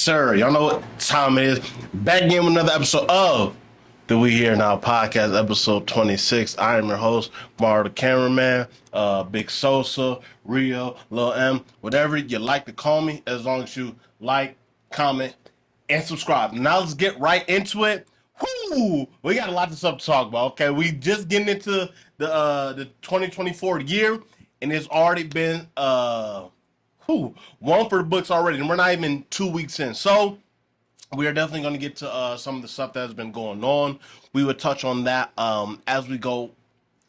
sir. Y'all know what time it is. Back again with another episode of the We Here Now podcast, episode 26. I am your host, Mario the cameraman, Big Sosa, Rio, Lil M, whatever you like to call me, as long as you like, comment, and subscribe. Now let's get right into it. Whoo! We got a lot of stuff to talk about. Okay, we just getting into the 2024 year, and it's already been one for the books already, and we're not even 2 weeks in. So we are definitely going to get to some of the stuff that has been going on. We would touch on that as we go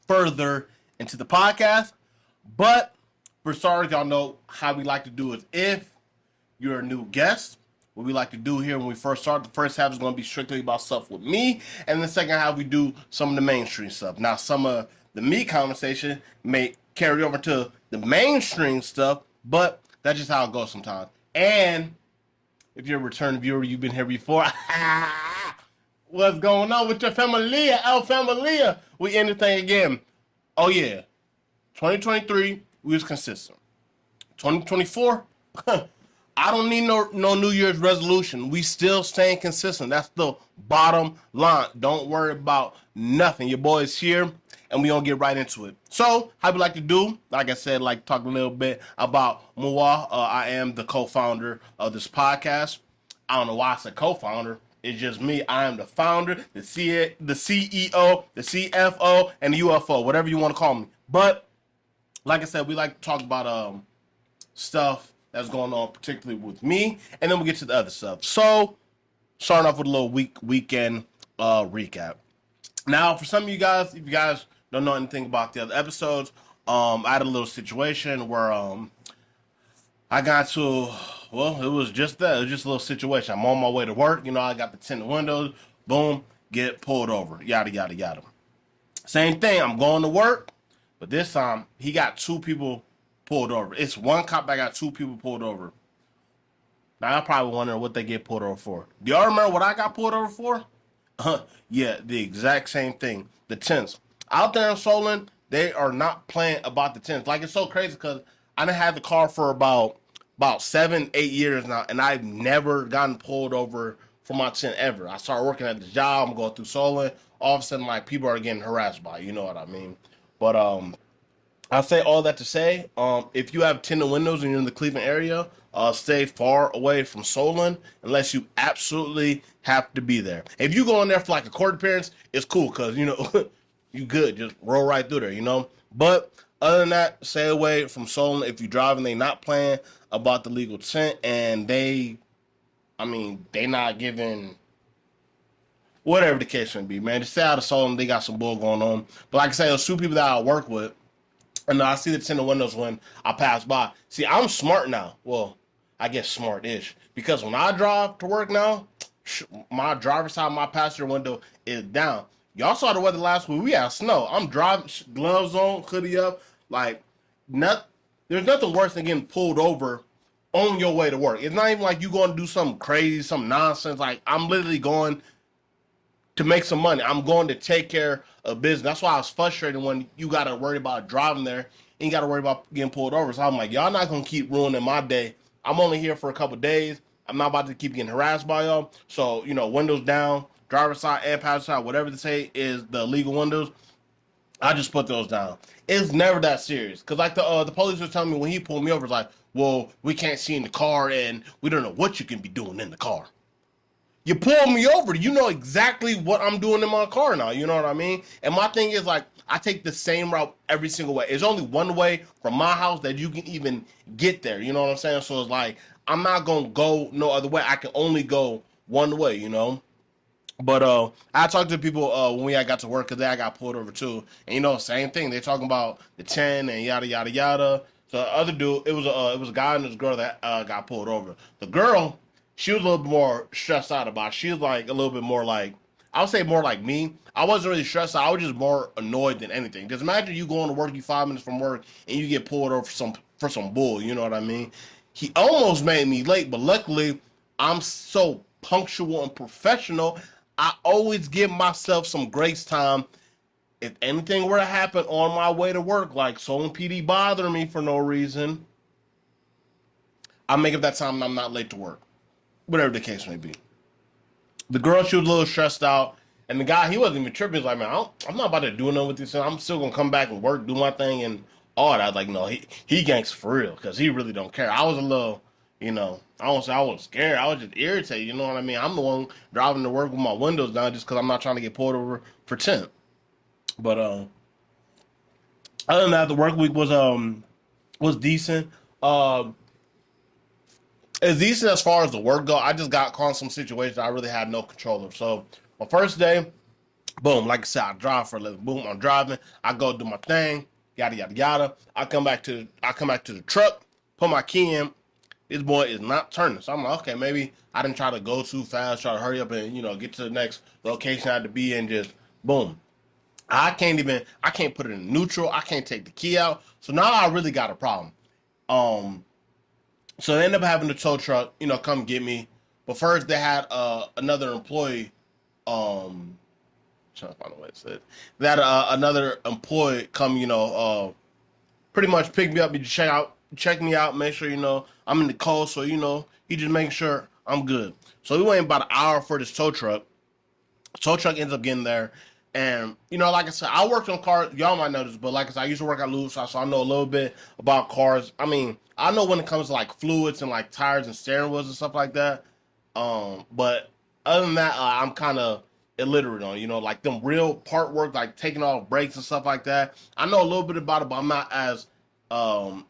further into the podcast. But for starters, y'all know how we like to do it. If you're a new guest, what we like to do here when we first start, the first half is going to be strictly about stuff with me, and the second half we do some of the mainstream stuff. Now, some of the me conversation may carry over to the mainstream stuff, but that's just how it goes sometimes. And if you're a return viewer, you've been here before. What's going on with your familia? El Familia. We end the thing again. Oh, yeah. 2023, we was consistent. 2024, I don't need no New Year's resolution. We still staying consistent. That's the bottom line. Don't worry about nothing. Your boy's here, and we gonna get right into it. So, how we like to do, like I said, like talk a little bit about Mua. I am the co-founder of this podcast. I don't know why I said co-founder. It's just me. I am the founder, the CEO, the CFO, and the UFO, whatever you want to call me. But, like I said, we like to talk about stuff that's going on, particularly with me, and then we get to the other stuff. So, starting off with a little weekend recap. Now, for some of you guys, if you guys don't know anything about the other episodes, I had a little situation where I got to, well, it was just that. It was just a little situation. I'm on my way to work. You know, I got the tinted windows. Boom, get pulled over. Yada, yada, yada. Same thing. I'm going to work, but this time, he got two people pulled over. It's one cop that got two people pulled over. Now, I'm probably wondering what they get pulled over for. Do y'all remember what I got pulled over for? Yeah, the exact same thing. The tents. Out there in Solon, they are not playing about the tents. Like, it's so crazy because I done had the car for about 7-8 years now, and I've never gotten pulled over for my tent ever. I started working at the job. I'm going through Solon. All of a sudden, like, people are getting harassed by it. You know what I mean? But I say all that to say, if you have tinted windows and you're in the Cleveland area, stay far away from Solon unless you absolutely have to be there. If you go in there for like a court appearance, it's cool because, you know, you good. Just roll right through there, you know. But other than that, stay away from Solon. If you drive and they not playing about the legal tint and they not giving whatever the case may be, man. Just stay out of Solon. They got some bull going on. But like I say, there's two people that I work with. And I see the tinted windows when I pass by. See, I'm smart now. Well, I guess smart-ish. Because when I drive to work now, my driver's side, my passenger window is down. Y'all saw the weather last week. We had snow. I'm driving, gloves on, hoodie up. Like, there's nothing worse than getting pulled over on your way to work. It's not even like you going to do something crazy, some nonsense. Like, I'm literally going to make some money. I'm going to take care of business. That's why I was frustrated when you got to worry about driving there and you got to worry about getting pulled over. So I'm like, y'all not going to keep ruining my day. I'm only here for a couple days. I'm not about to keep getting harassed by y'all. So, you know, windows down, driver's side and passenger side, whatever they say is the legal windows, I just put those down. It's never that serious. Because like the police was telling me when he pulled me over, it's like, well, we can't see in the car and we don't know what you can be doing in the car. You pull me over, you know exactly what I'm doing in my car now, you know what I mean? And my thing is, like, I take the same route every single way. There's only one way from my house that you can even get there, you know what I'm saying? So it's like, I'm not going to go no other way. I can only go one way, you know? But I talked to people when I got to work because I got pulled over too. And, you know, same thing. They're talking about the 10 and yada, yada, yada. So the other dude, it was a guy and this girl that got pulled over. The girl, she was a little bit more stressed out about it. She was like a little bit more like, I would say more like me. I wasn't really stressed out. I was just more annoyed than anything. Just imagine you going to work, you 5 minutes from work, and you get pulled over for some bull. You know what I mean? He almost made me late, but luckily I'm so punctual and professional. I always give myself some grace time. If anything were to happen on my way to work, like Solon PD bothering me for no reason, I make up that time and I'm not late to work. whatever the case may be. The girl, she was a little stressed out. And the guy, he wasn't even tripping. He's like, man, I'm not about to do nothing with this. I'm still going to come back and work, do my thing, and all that. I was like, no, he gangster for real because he really don't care. I was a little, I won't say I was scared. I was just irritated. You know what I mean? I'm the one driving to work with my windows down just because I'm not trying to get pulled over for temp. But other than that, the work week was decent. It's decent as far as the work go. I just got caught in some situations I really had no control of. So my first day, boom, like I said, I drive for a living. Boom, I'm driving. I go do my thing, yada yada yada. I come back to the truck, put my key in. This boy is not turning. So I'm like, okay, maybe I didn't try to go too fast, try to hurry up and get to the next location I had to be in. Just boom. I can't put it in neutral. I can't take the key out. So now I really got a problem. So they ended up having the tow truck, come get me. But first they had another employee. Trying to find a way to say it. They had another employee come, pretty much pick me up and check me out, make sure I'm in the code. So he just making sure I'm good. So we waited about an hour for this tow truck. Tow truck ends up getting there. And, like I said, I worked on cars. Y'all might know this, but like I said, I used to work at Lewis, so I know a little bit about cars. I mean, I know when it comes to like fluids and like tires and steering wheels and stuff like that. But other than that, I'm kind of illiterate on, like them real part work, like taking off brakes and stuff like that. I know a little bit about it, but I'm not as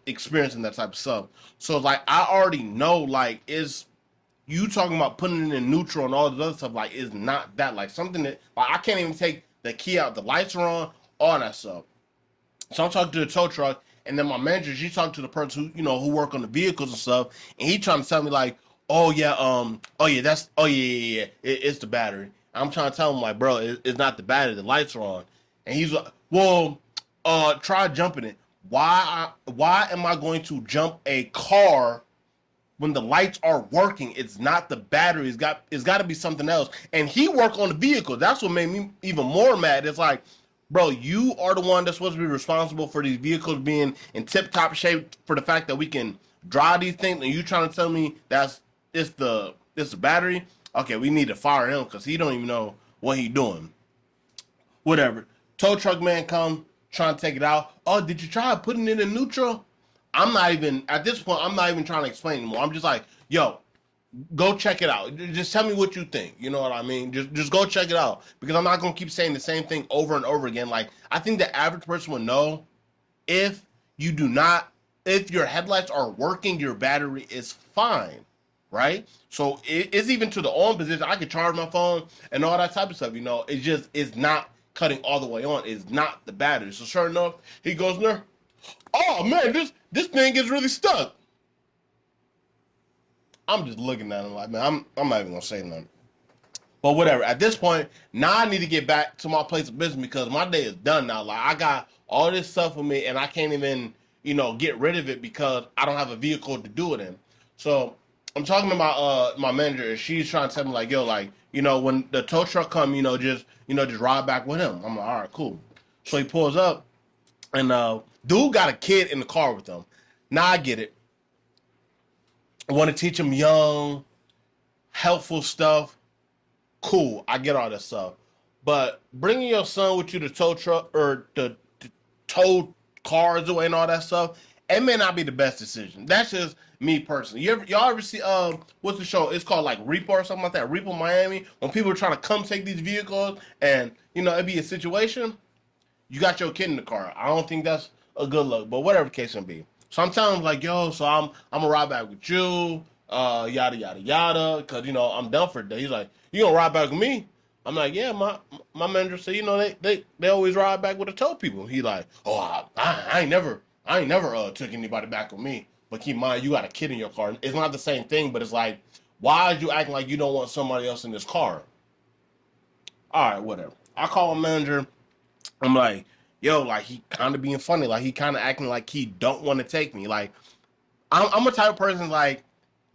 experienced in that type of stuff. So like, I already know, like, is you talking about putting it in neutral and all this other stuff, like, is not that, like, something that, like, I can't even take the key out, the lights are on, all that stuff. So I'm talking to the tow truck, and then my manager, she talked to the person who work on the vehicles and stuff, and he trying to tell me like, oh yeah, it's the battery. I'm trying to tell him like, bro, it's not the battery, the lights are on, and he's like, well, try jumping it. Why am I going to jump a car when the lights are working? It's not the battery. It's got to be something else. And he worked on the vehicle. That's what made me even more mad. It's like, bro, you are the one that's supposed to be responsible for these vehicles being in tip-top shape, for the fact that we can drive these things, and you trying to tell me it's the battery? Okay, we need to fire him because he don't even know what he doing. Whatever. Tow truck man come, trying to take it out. Oh, did you try putting it in neutral? At this point, I'm not even trying to explain anymore. I'm just like, yo, go check it out. Just tell me what you think. You know what I mean? Just go check it out. Because I'm not going to keep saying the same thing over and over again. Like, I think the average person would know if your headlights are working, your battery is fine, right? So it's even to the on position. I can charge my phone and all that type of stuff. It's not cutting all the way on. It's not the battery. So sure enough, he goes in there. Oh man, this thing is really stuck. I'm just looking at him like, man, I'm not even gonna say nothing. But whatever. At this point, now I need to get back to my place of business because my day is done now. Like, I got all this stuff with me and I can't even, get rid of it because I don't have a vehicle to do it in. So I'm talking to my manager, and she's trying to tell me like, yo, like, when the tow truck come, just ride back with him. I'm like, all right, cool. So he pulls up, and dude got a kid in the car with him. Now I get it. I want to teach him young, helpful stuff. Cool, I get all that stuff. But bringing your son with you to tow truck or to tow cars away and all that stuff, it may not be the best decision. That's just me personally. Y'all ever see what's the show? It's called like Repo or something like that. Repo Miami. When people are trying to come take these vehicles and it'd be a situation. You got your kid in the car. I don't think that's a good look. But whatever the case may be. So I'm telling him like, yo, so I'm gonna ride back with you, yada yada yada, cause I'm done for the day. He's like, you gonna ride back with me? I'm like, yeah, my manager said, they always ride back with the tow people. He like, oh, I ain't never took anybody back with me. But keep in mind, you got a kid in your car. It's not the same thing, but it's like, why are you acting like you don't want somebody else in this car? All right, whatever. I call my manager. I'm like, yo, like, he kind of being funny. Like, he kind of acting like he don't want to take me. Like, I'm a type of person, like,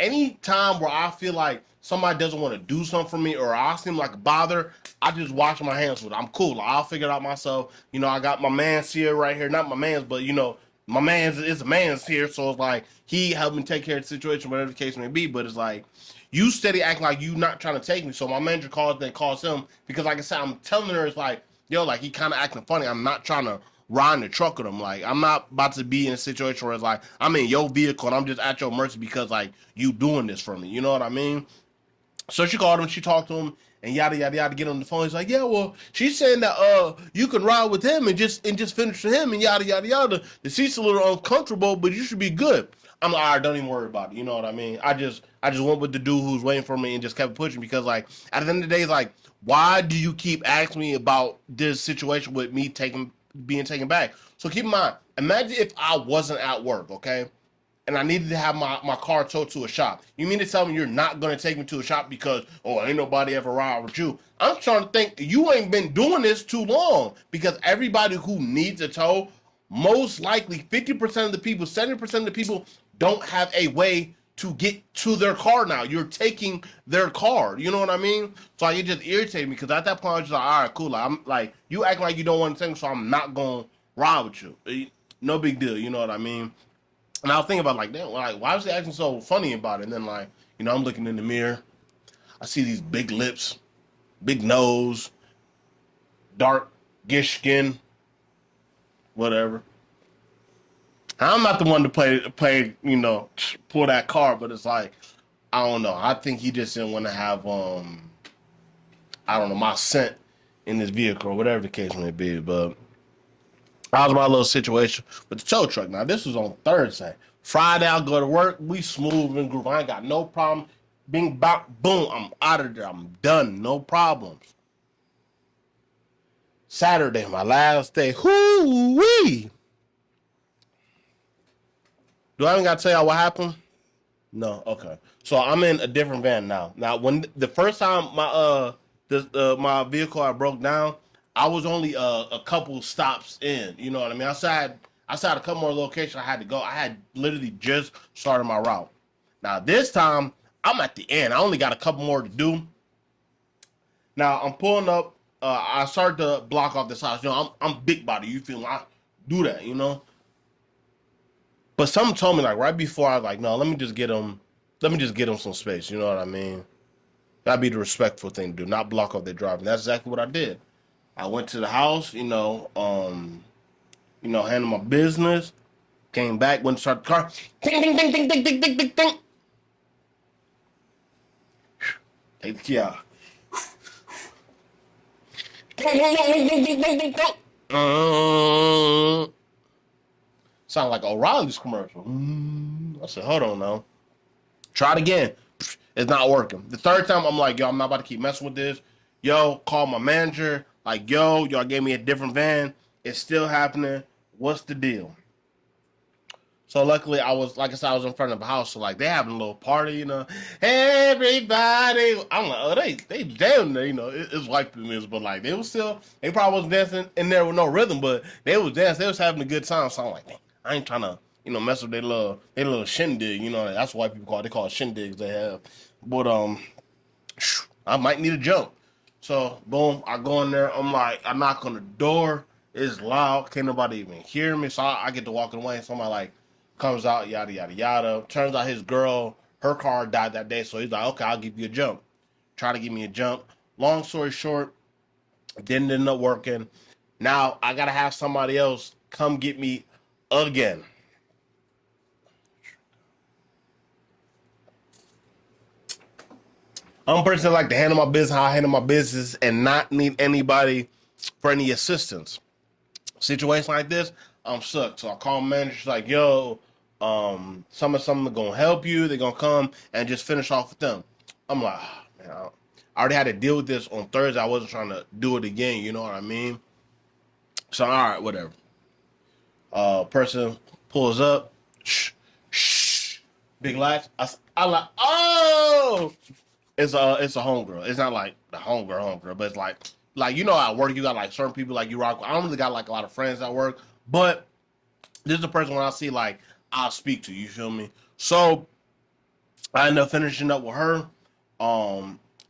any time where I feel like somebody doesn't want to do something for me or I seem like a bother, I just wash my hands with it. I'm cool. Like, I'll figure it out myself. I got my man's here right here. Not my man's, but, my man's is a man's here. So it's like he helped me take care of the situation, whatever the case may be. But it's like, you steady acting like you not trying to take me. So my manager calls him because, like I said, I'm telling her it's like, yo, like he kind of acting funny. I'm not trying to ride in the truck with him. Like I'm not about to be in a situation where it's like I'm in your vehicle and I'm just at your mercy because like you doing this for me. You know what I mean? So she called him, she talked to him, and yada yada yada. Get on the phone. He's like, yeah, well, she's saying that you can ride with him and just finish with him and yada yada yada. The seat's a little uncomfortable, but you should be good. I'm like, all right, don't even worry about it. You know what I mean? I just went with the dude who's waiting for me and just kept pushing because like at the end of the day, it's like, why do you keep asking me about this situation with me being taken back? So keep in mind, imagine if I wasn't at work, okay? And I needed to have my car towed to a shop. You mean to tell me you're not going to take me to a shop because, oh, ain't nobody ever ride with you? I'm trying to think, you ain't been doing this too long because everybody who needs a tow, most likely 50% of the people, 70% of the people don't have a way to get to their car now. You're taking their car. You know what I mean? So like, it just irritated me because at that point I was just like, all right, cool. Like, I'm like, you acting like you don't want to take me, so I'm not going to ride with you. No big deal. You know what I mean? And I was thinking about like, damn, like, why was he acting so funny about it? And then like, I'm looking in the mirror. I see these big lips, big nose, dark-ish skin, whatever. I'm not the one to play, pull that card, but it's like, I don't know. I think he just didn't want to have, I don't know, my scent in his vehicle or whatever the case may be. But that was my little situation with the tow truck. Now, this was on Thursday. Friday, I'll go to work. We smooth and groove. I ain't got no problem. Bing, bop, boom. I'm out of there. I'm done. No problems. Saturday, my last day. Hoo-wee. Do I even got to tell y'all what happened? No? Okay. So I'm in a different van now. Now, when the first time my vehicle I broke down, I was only a couple stops in. You know what I mean? I saw a couple more locations I had to go. I had literally just started my route. Now this time I'm at the end. I only got a couple more to do. Now I'm pulling up. I started to block off this house. I'm big body. You feel me? I do that. But something told me like right before I was like, no, let me just get him. Let me just get him some space. You know what I mean? That'd be the respectful thing to do, not block off their drive. And that's exactly what I did. I went to the house, handled my business, came back, went to start the car. Ding, ding, ding, ding, ding, ding, ding, ding, ding. Take the key out. Sound like O'Reilly's commercial. I said, hold on now. Try it again. It's not working. The third time, I'm like, yo, I'm not about to keep messing with this. Yo, call my manager. Like, yo, y'all gave me a different van. It's still happening. What's the deal? So luckily, I was in front of the house. So like, they having a little party, Hey, everybody. I'm like, oh, they damn, it's white people, but like, they probably wasn't dancing in there with no rhythm, but they was dancing. They was having a good time. So I'm like, dang, I ain't trying to, mess with their little shindig. That's what white people they call it shindigs they have. But I might need a jump. So boom, I go in there. I'm like, I knock on the door. It's loud. Can't nobody even hear me. So I get to walking away. Somebody like comes out, yada yada yada. Turns out his girl, her car died that day. So he's like, okay, I'll give you a jump. Try to give me a jump. Long story short, didn't end up working. Now I gotta have somebody else come get me again. I'm a person that like to handle my business how I handle my business and not need anybody for any assistance. Situation like this, I'm stuck. So I call my manager. She's like, yo, someone gonna help you. They're gonna come and just finish off with them. I'm like, man, I already had to deal with this on Thursday. I wasn't trying to do it again. You know what I mean? So all right, whatever. Person pulls up. Shh. Big latch. I like, oh. It's a homegirl. It's not like the homegirl, but it's like at work you got like certain people like you rock with. I don't really got like a lot of friends at work, but this is the person when I see like I'll speak to. You feel me? So I end up finishing up with her.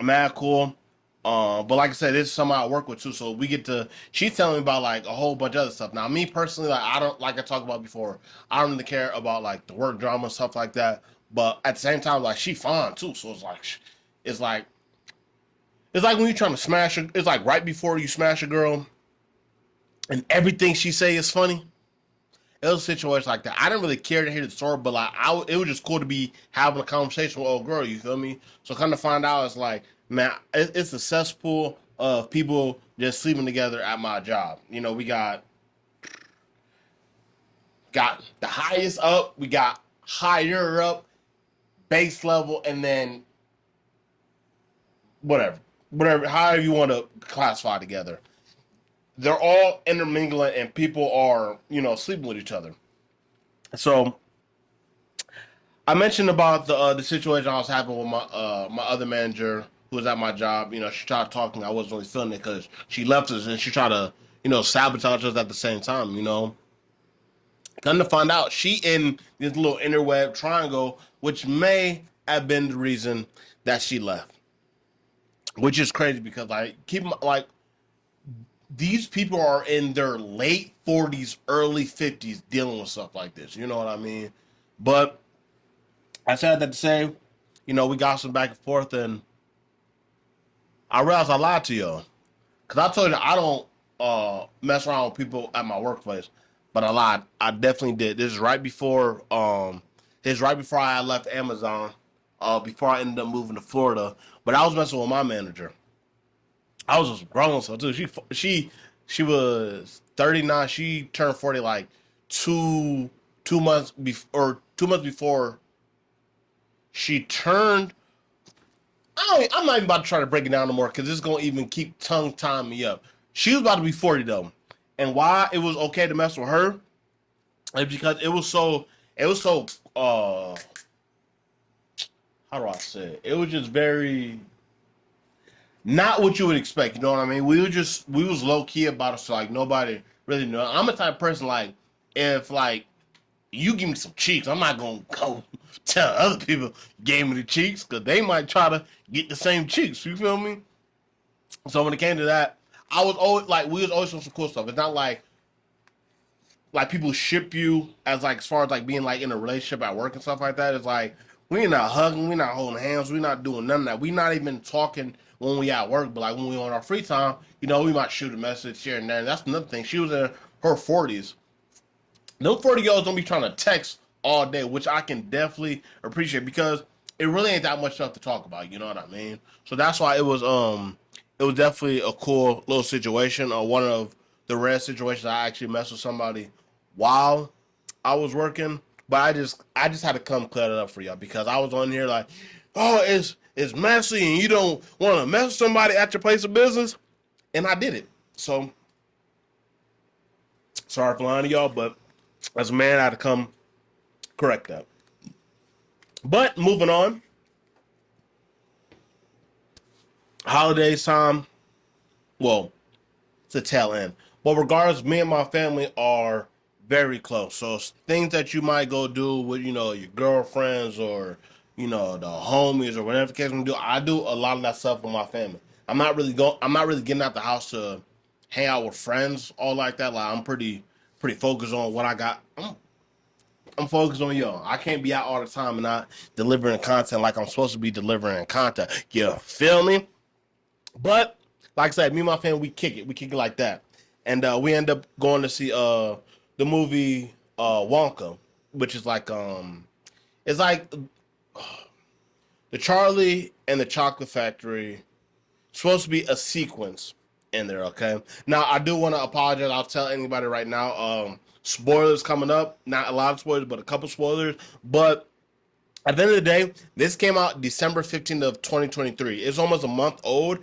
Mad cool. But like I said, this is somebody I work with too. So she's telling me about like a whole bunch of other stuff. Now me personally, like I don't like I talked about before. I don't really care about like the work drama stuff like that. but at the same time, like she fine too. So it's like it's like when you're trying to smash her. It's like right before you smash a girl, and everything she say is funny. It was a situation like that. I didn't really care to hear the story, but like it was just cool to be having a conversation with old girl. You feel me? So kind of find out it's like, man, it's a cesspool of people just sleeping together at my job. You know, we got the highest up, we got higher up, base level, and then whatever, however you want to classify together. They're all intermingling, and people are, sleeping with each other. So I mentioned about the situation I was having with my other manager who was at my job. You know, she tried talking. I wasn't really feeling it because she left us, and she tried to sabotage us at the same time. Come to find out, she in this little interweb triangle, which may have been the reason that she left. Which is crazy because like these people are in their late 40s, early 50s dealing with stuff like this. You know what I mean? But I said that to say, we got some back and forth, and I realized I lied to y'all. Because I told you I don't mess around with people at my workplace, but I lied. I definitely did. This is right before I left Amazon, before I ended up moving to Florida. But I was messing with my manager. I was just grown, so too. She was 39. She turned 40 like two months before, or 2 months before she turned. I'm not even about to try to break it down no more because it's gonna even keep tongue tying me up. She was about to be 40 though, and why it was okay to mess with her is because it was so how do I say it? It was just very not what you would expect. You know what I mean? We was low key about it, so like nobody really knew. I'm a type of person like if like you give me some cheeks, I'm not gonna go tell other people gave me the cheeks because they might try to get the same cheeks. You feel me? So when it came to that, I was always like we was always on some cool stuff. It's not like people ship you as far as like being like in a relationship at work and stuff like that. It's like we not hugging, we not holding hands, we not doing none of that. We not even talking when we at work, but like when we on our free time, we might shoot a message here and there. And that's another thing. She was in her 40s. No 40-year-olds don't be trying to text all day, which I can definitely appreciate because it really ain't that much stuff to talk about. You know what I mean? So that's why it was definitely a cool little situation, or one of the rare situations I actually messed with somebody while I was working. But I just had to come clear it up for y'all because I was on here like, oh, it's messy and you don't want to mess with somebody at your place of business, and I did it. So sorry for lying to y'all, but as a man, I had to come correct that. But moving on, holidays time. Well, it's a tail end. But regardless, me and my family are very close. So things that you might go do with your girlfriends or the homies or whatever the case may do, I do a lot of that stuff with my family. I'm not really getting out the house to hang out with friends all like that. Like I'm pretty focused on what I got. I'm focused on y'all. I can't be out all the time and not delivering content like I'm supposed to be delivering content. You feel me? But like I said, me and my family, we kick it. We kick it like that, and we end up going to see the movie Wonka, which is like it's like the Charlie and the Chocolate Factory. Supposed to be a sequence in there. Okay. Now I do want to apologize. I'll tell anybody right now. Spoilers coming up. Not a lot of spoilers, but a couple spoilers. But at the end of the day, this came out December 15th of 2023. It's almost a month old.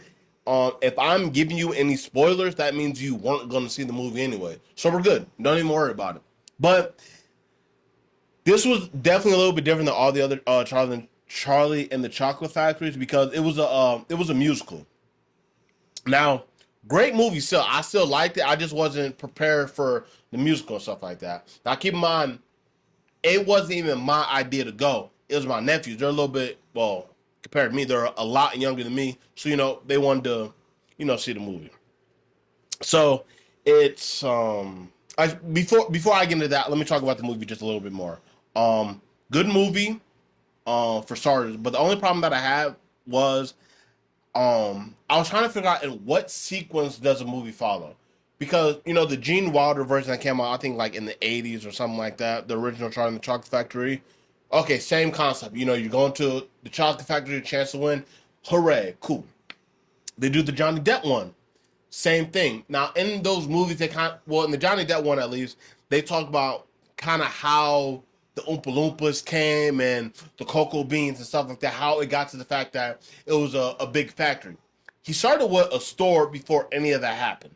If I'm giving you any spoilers, that means you weren't going to see the movie anyway. So we're good. Don't even worry about it. But this was definitely a little bit different than all the other Charlie and the Chocolate Factories because it was a musical. Now, great movie still. I still liked it. I just wasn't prepared for the musical and stuff like that. Now, keep in mind, it wasn't even my idea to go. It was my nephews. They're a little bit, well, compared to me, they're a lot younger than me. So, they wanted to, see the movie. So, it's, before I get into that, let me talk about the movie just a little bit more. Good movie. for starters. But the only problem that I had was I was trying to figure out in what sequence does a movie follow, because the Gene Wilder version that came out, I think like in the '80s or something like that, the original Charlie and the Chocolate Factory. Okay, same concept. You're going to the Chocolate Factory, chance to win, hooray, cool. They do the Johnny Depp one, same thing. Now in those movies, in the Johnny Depp one at least, they talk about kind of how the Oompa Loompas came and the cocoa beans and stuff like that. How it got to the fact that it was a big factory. He started with a store before any of that happened.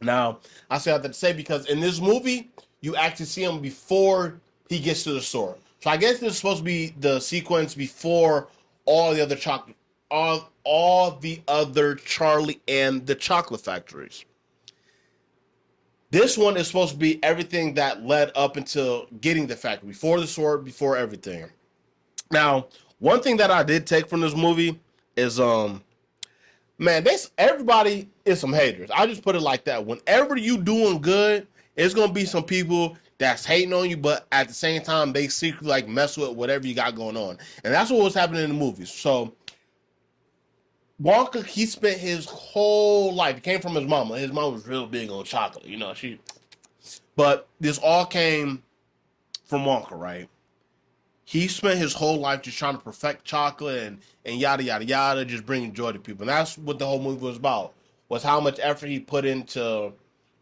Now I say that to say because in this movie you actually see him before he gets to the store. So I guess this is supposed to be the sequence before all the other chocolate, all the other Charlie and the Chocolate Factories. This one is supposed to be everything that led up until getting the factory, before the sword, before everything. Now, one thing that I did take from this movie is man, everybody is some haters. I just put it like that. Whenever you doing good, it's gonna be some people that's hating on you, but at the same time, they secretly like mess with whatever you got going on. And that's what was happening in the movies. So Wonka, he spent his whole life. He came from his mama. His mom was real big on chocolate, But this all came from Wonka, right? He spent his whole life just trying to perfect chocolate and yada yada yada, just bringing joy to people. And that's what the whole movie was about. Was how much effort he put into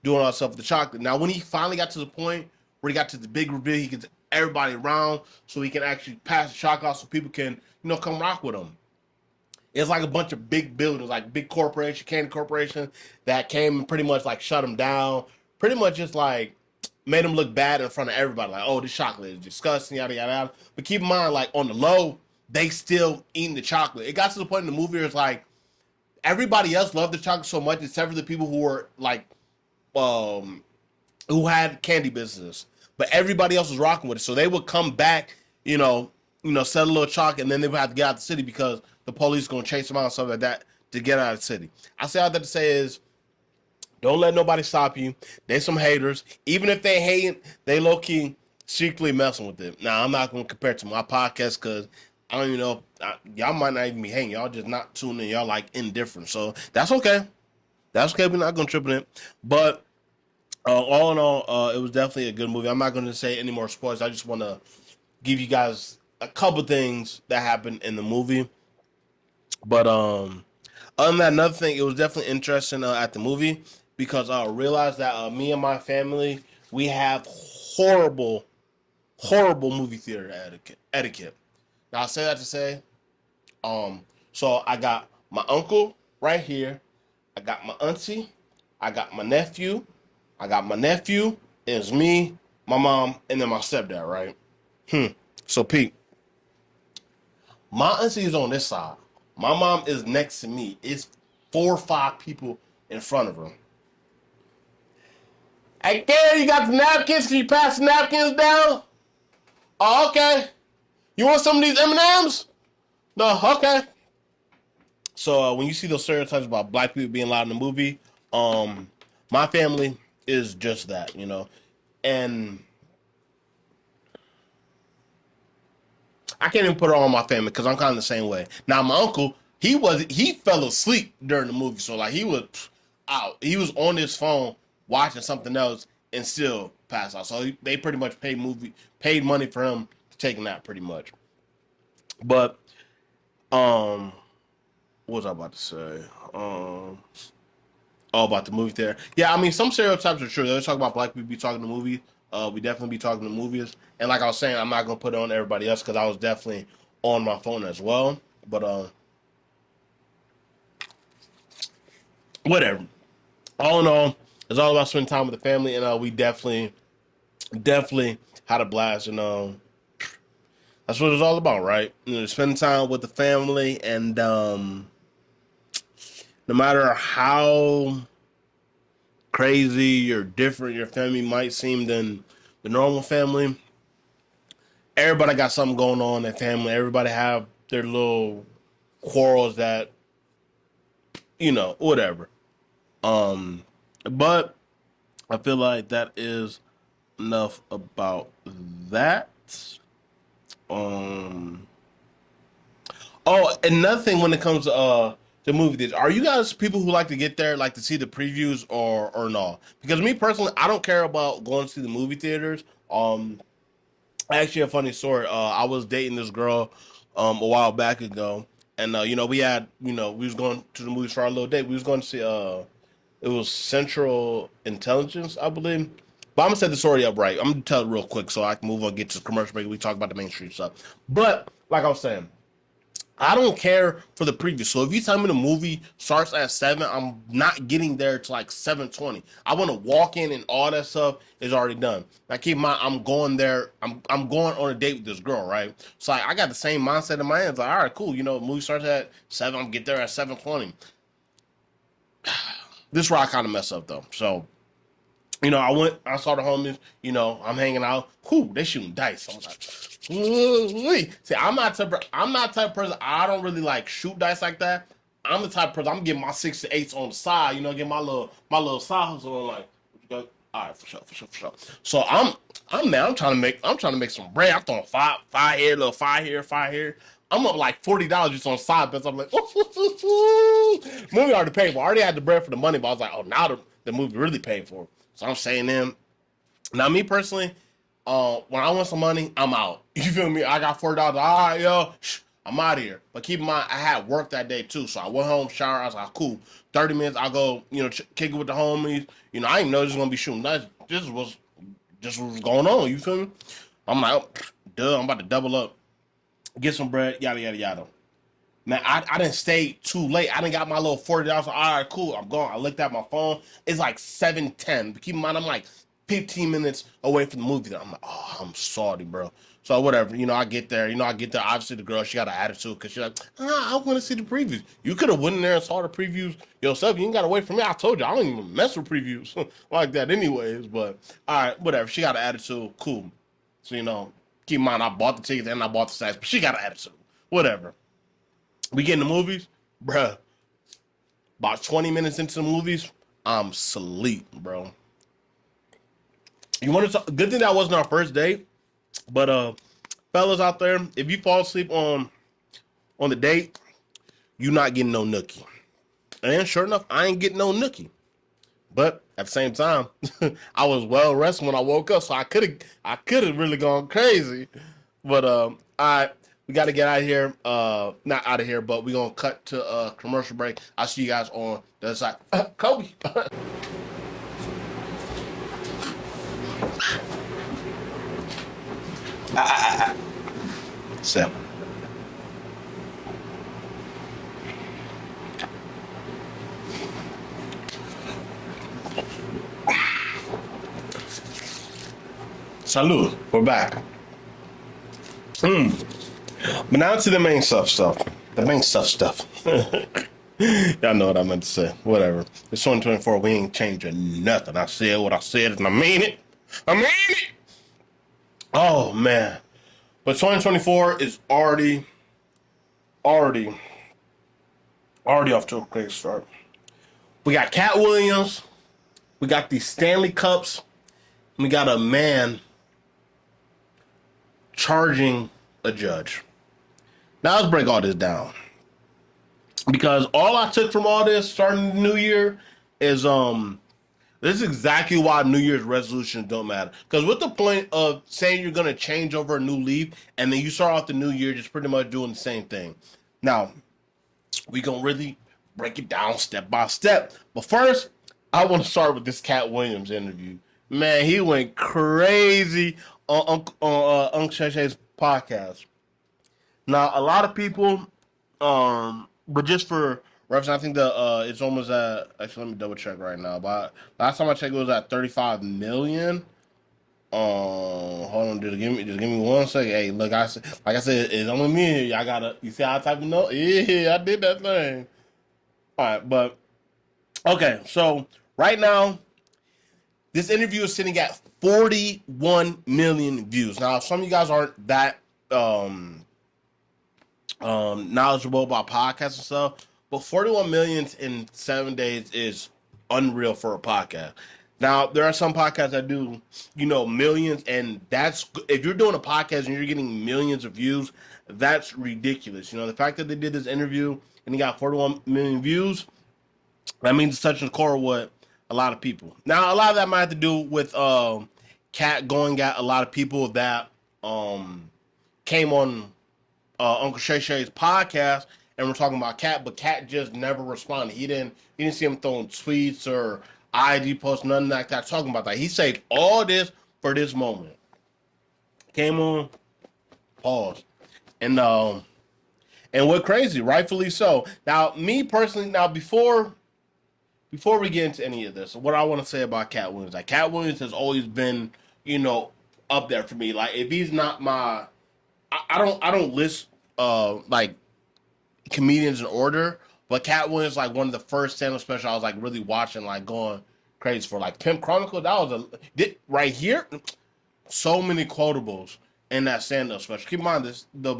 doing all stuff with the chocolate. Now, when he finally got to the point where he got to the big reveal, he gets everybody around so he can actually pass the chocolate out so people can, come rock with him. It's like a bunch of big buildings, like big corporation, candy corporation, that came and pretty much like shut him down. Pretty much just like made him look bad in front of everybody. Like, oh, this chocolate is disgusting, yada yada yada. But keep in mind, like on the low, they still eating the chocolate. It got to the point in the movie where it's like everybody else loved the chocolate so much, except for the people who were like, who had candy business. But everybody else was rocking with it, so they would come back, sell a little chocolate, and then they would have to get out of the city because the police gonna chase them out and stuff like that to get out of the city. I say all that to say is, don't let nobody stop you. They some haters. Even if they hate, they low key secretly messing with it. Now I'm not gonna compare it to my podcast because I don't even know. Y'all might not even be hating. Y'all just not tuning in. Y'all like indifferent. So that's okay. That's okay. We're not gonna trip in it. But all in all, it was definitely a good movie. I'm not gonna say any more spoilers. I just want to give you guys a couple things that happened in the movie. But other than that, another thing, it was definitely interesting at the movie because I realized that me and my family, we have horrible, horrible movie theater etiquette. Now I say that to say, so I got my uncle right here, I got my auntie, I got my nephew, it's me, my mom, and then my stepdad, right? So Pete, my auntie is on this side. My mom is next to me. It's 4 or 5 people in front of her. Hey, Gary, you got the napkins? Can you pass the napkins down? Oh, okay. You want some of these M&Ms? No, okay. So when you see those stereotypes about black people being loud in the movie, my family is just that, and I can't even put it on my family because I'm kind of the same way. Now my uncle, he fell asleep during the movie, so like he was out. He was on his phone watching something else and still passed out. So they pretty much paid money for him to take a nap, pretty much. But what was I about to say? About the movie there. Yeah, I mean some stereotypes are true. They talk about black people be talking to movies. We definitely be talking to movies. And like I was saying, I'm not gonna put it on everybody else because I was definitely on my phone as well. But whatever. All in all, it's all about spending time with the family, and we definitely had a blast, and that's what it's all about, right? Spending time with the family, and no matter how crazy or different your family might seem than the normal family, everybody got something going on in their family. Everybody have their little quarrels that, whatever. But I feel like that is enough about that. Oh, another thing when it comes to movie theaters, are you guys people who like to get there, like to see the previews or no? Because me personally, I don't care about going to see the movie theaters. Actually, a funny story. I was dating this girl a while back ago, and we had we was going to the movies for our little date. We was going to see it was Central Intelligence, I believe. But I'm gonna set the story up right. I'm gonna tell it real quick so I can move on, get to the commercial break. We talk about the mainstream stuff. But like I was saying, I don't care for the preview. So if you tell me the movie starts at 7, I'm not getting there to like 7:20. I want to walk in and all that stuff is already done. Now keep in mind, I'm going there. I'm going on a date with this girl, right? So I got the same mindset in my head. It's like, all right, cool. The movie starts at 7. I'm get there at 7:20. This is where I kind of mess up though. So I saw the homies, I'm hanging out. Whoo, they shooting dice. I'm like, ooh-wee. See, I'm not the type of person, I don't really like shoot dice like that. I'm the type of person, I'm getting my 6 to 8s on the side, get my little side hustle on like, all right, for sure, for sure, for sure. So I'm trying to make some bread. I'm throwing five here, little five here, five here. I'm up like $40 just on side bets. I'm like, movie already paid for. I already had the bread for the money, but I was like, oh, now the movie really paid for. So I'm saying them. Now me personally, when I want some money, I'm out. You feel me? I got $4. All right, yo, I'm out of here. But keep in mind, I had work that day too, so I went home, shower. I was like, cool. 30 minutes, I'll go, kick it with the homies. I didn't know this was gonna be shooting. This was just what was going on. You feel me? I'm like, oh, duh, I'm about to double up, get some bread, yada yada yada. Man, I didn't stay too late. I didn't got my little $40. All right, cool. I'm going. I looked at my phone. It's like 7:10. But keep in mind, I'm like 15 minutes away from the movie. I'm like, oh, I'm sorry, bro. So whatever. I get there. Obviously, the girl, she got an attitude because she's like, I want to see the previews. You could have went in there and saw the previews yourself. You ain't got to wait for me. I told you, I don't even mess with previews like that anyways. But all right, whatever. She got an attitude. Cool. So, keep in mind, I bought the tickets and I bought the snacks, but she got an attitude. Whatever. We get in the movies, bruh. About 20 minutes into the movies, I'm asleep, bro. You want to talk? Good thing that wasn't our first date, but fellas out there, if you fall asleep on the date, you not getting no nookie. And sure enough, I ain't getting no nookie. But at the same time, I was well rested when I woke up, so I could have really gone crazy. But we got to get out of here. Not out of here, but we're going to cut to a commercial break. I'll see you guys on the other side. Kobe. Seven. Salud. We're back. But now to the main stuff. The main stuff. Y'all know what I meant to say. Whatever. It's 2024. We ain't changing nothing. I said what I said and I mean it. Oh, man. But 2024 is already off to a great start. We got Katt Williams. We got these Stanley Cups. And we got a man charging a judge. Now let's break all this down. Because all I took from all this starting the new year is this is exactly why New Year's resolutions don't matter. Because what's the point of saying you're gonna change over a new leaf and then you start off the new year just pretty much doing the same thing? Now, we gonna really break it down step by step. But first, I want to start with this Katt Williams interview. Man, he went crazy on Uncle Shay's podcast. Now, a lot of people, but just for reference, I think it's almost at. Actually, let me double check right now. But last time I checked, it was at 35 million. Hold on, just give me 1 second. Hey, look, like I said, it's only me here. Y'all gotta, you see how I type the note? Yeah, I did that thing. All right, but okay, so right now, this interview is sitting at 41 million views. Now, some of you guys aren't that knowledgeable about podcasts and stuff, but 41 million in 7 days is unreal for a podcast. Now, there are some podcasts that do, millions, and that's if you're doing a podcast and you're getting millions of views, that's ridiculous. The fact that they did this interview and he got 41 million views, that means it's touching the core with a lot of people. Now, a lot of that might have to do with Katt going at a lot of people that came on Uncle Shay Shay's podcast and we're talking about Katt, but Katt just never responded. He didn't see him throwing tweets or IG posts, nothing like that, talking about that. He saved all this for this moment. Came on, paused, and went crazy, rightfully so. Now, me personally, before we get into any of this, what I want to say about Katt Williams, like Katt Williams has always been, up there for me. Like if he's not my, I don't list like comedians in order, but Katt Williams like one of the first stand-up specials I was like really watching, like going crazy for. Like Pimp Chronicle, that was right here. So many quotables in that stand-up special. Keep in mind this, the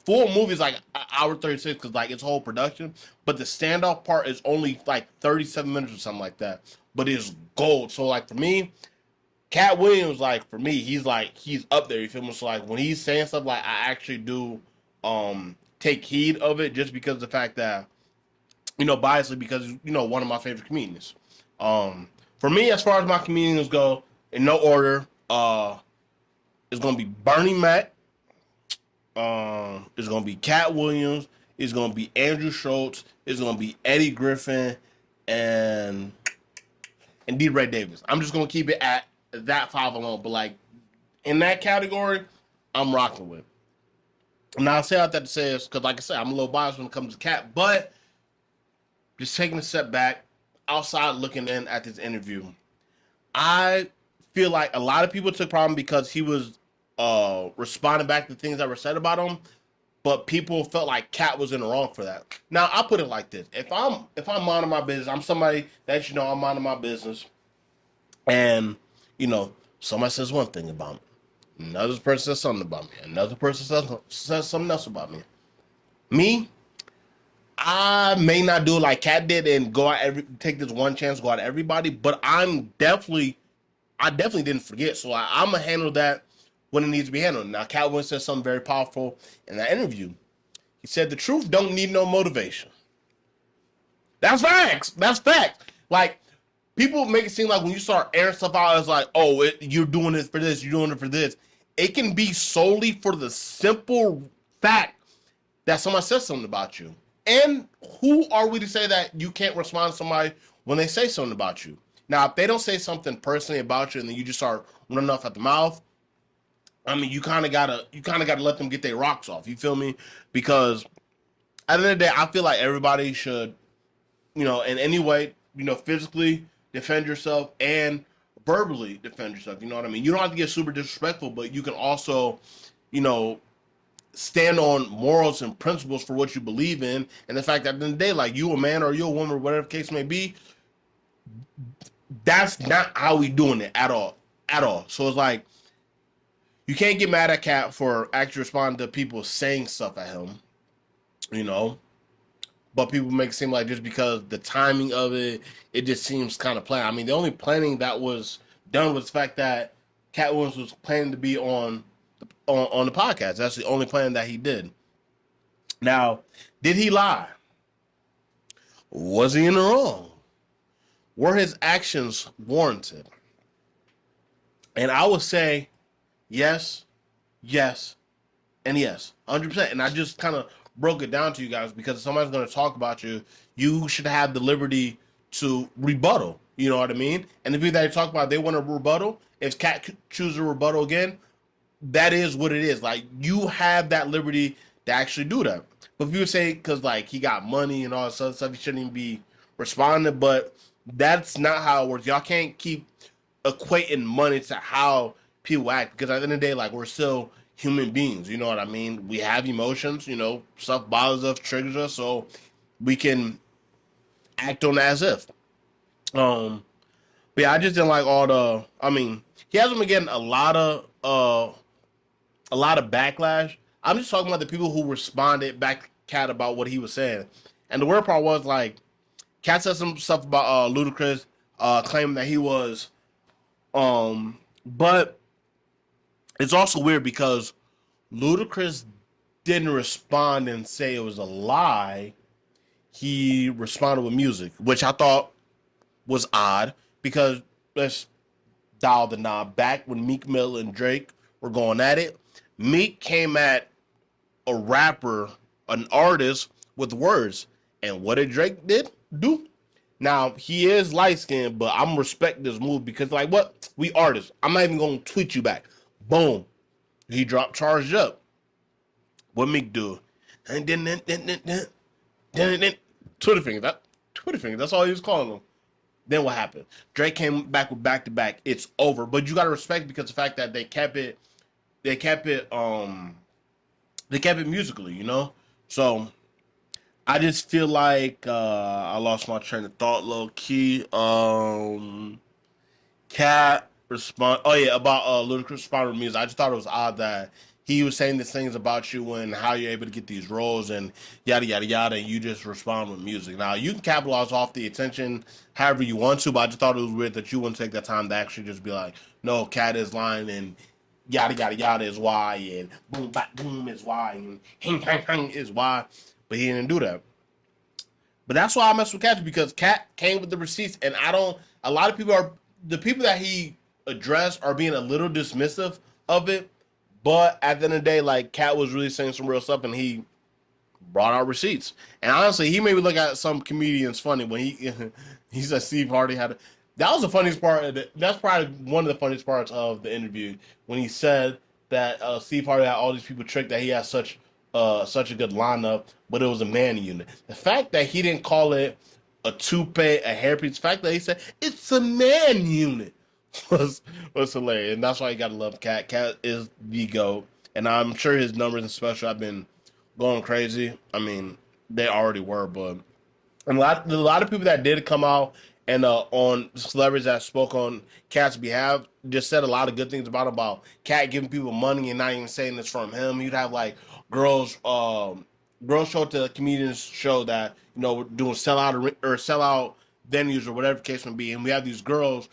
full movie is like an hour 36 because like it's whole production, but the stand-up part is only like 37 minutes or something like that. But it's gold. So like for me, Katt Williams, like for me, he's up there. You feel me? So like when he's saying stuff, like I actually do take heed of it, just because of the fact that biasly because one of my favorite comedians. For me, as far as my comedians go, in no order, it's gonna be Bernie Mac. It's gonna be Katt Williams. It's gonna be Andrew Schultz. It's gonna be Eddie Griffin, and D. Ray Davis. I'm just gonna keep it at that 5 alone. But like in that category, I'm rocking with. Now I say out that to say this because, like I said, I'm a little biased when it comes to Katt, but just taking a step back, outside looking in at this interview, I feel like a lot of people took problem because he was responding back to things that were said about him, but people felt like Katt was in the wrong for that. Now I put it like this: if I'm minding my business, I'm somebody that I'm minding my business, and somebody says one thing about me, another person says something about me, another person says something else about me. Me, I may not do it like Katt did and take this one chance, go at everybody, but I definitely didn't forget. So I'm gonna handle that when it needs to be handled. Now, Katt Williams said something very powerful in that interview. He said, "The truth don't need no motivation." That's facts. That's facts. Like people make it seem like when you start airing stuff out, it's like, oh, you're doing this for this, you're doing it for this. It can be solely for the simple fact that someone says something about you. And who are we to say that you can't respond to somebody when they say something about you? Now, if they don't say something personally about you and then you just start running off at the mouth, I mean, you kind of gotta let them get their rocks off. You feel me? Because at the end of the day, I feel like everybody should, in any way, physically defend yourself and verbally defend yourself. You know what I mean? You don't have to get super disrespectful, but you can also, stand on morals and principles for what you believe in, and the fact that at the end of the day, like you a man or you a woman or whatever the case may be, that's not how we doing it at all. So it's like you can't get mad at Katt for actually responding to people saying stuff at him, but people make it seem like just because the timing of it just seems kind of planned. I mean, the only planning that was done was the fact that Katt Williams was planning to be on the podcast. That's the only plan that he did. Now, did he lie? Was he in the wrong? Were his actions warranted? And I would say yes, and yes, 100%. And I just kind of broke it down to you guys because if somebody's going to talk about you, you should have the liberty to rebuttal. You know what I mean? And the people that you talk about, they want to rebuttal. If Katt chooses to rebuttal again, that is what it is. Like, you have that liberty to actually do that. But people say, because, like, he got money and all this other stuff, he shouldn't even be responding. But that's not how it works. Y'all can't keep equating money to how people act. Because at the end of the day, like, we're still human beings. You know what I mean? We have emotions. Stuff bothers us, triggers us. So we can act on it as if. But yeah, I just didn't like all the... I mean, he hasn't been getting a lot of backlash. I'm just talking about the people who responded back to Katt about what he was saying. And the weird part was, like, Katt said some stuff about Ludacris, claiming that he was But it's also weird because Ludacris didn't respond and say it was a lie. He responded with music, which I thought was odd because let's dial the knob back when Meek Mill and Drake were going at it. Meek came at a rapper, an artist with words, and what did Drake do? Now he is light skinned, but I'm respect this move because like what we artists, I'm not even gonna tweet you back. Boom, he dropped charged up. What Meek do? And then Twitter fingers. Twitter fingers. That's all he was calling them. Then what happened? Drake came back with back to back. It's over. But you gotta respect because the fact that they kept it, they kept it, they kept it musically. You know. So I just feel like I lost my train of thought, low key. Katt respond. Oh yeah, about Ludacris responding with music. I just thought it was odd that he was saying these things about you and how you're able to get these roles and yada yada yada, and you just respond with music. Now you can capitalize off the attention however you want to, but I just thought it was weird that you wouldn't take that time to actually just be like, no, Katt is lying and yada yada yada is why, and boom bap boom is why, and hing hang hang is why, but he didn't do that. But that's why I mess with Katt because Katt came with the receipts, and I don't. A lot of people are the people that he addressed are being a little dismissive of it, but at the end of the day, like Katt was really saying some real stuff, and he brought out receipts. And honestly, he made me look at some comedians funny when he he said Steve Harvey had. That was the funniest part. That's probably one of the funniest parts of the interview when he said that Steve Harvey had all these people tricked that he had such a good lineup, but it was a man unit. The fact that he didn't call it a toupee, a hairpiece, the fact that he said it's a man unit was hilarious, and that's why you gotta love Katt. Katt is the GOAT, and I'm sure his numbers and special have been going crazy. I mean, they already were, but and a lot of people that did come out and on celebrities that spoke on Katt's behalf just said a lot of good things about Katt giving people money and not even saying this from him. You'd have like girls girls show to comedians show that doing sellout venues or whatever the case may be, and we have these girls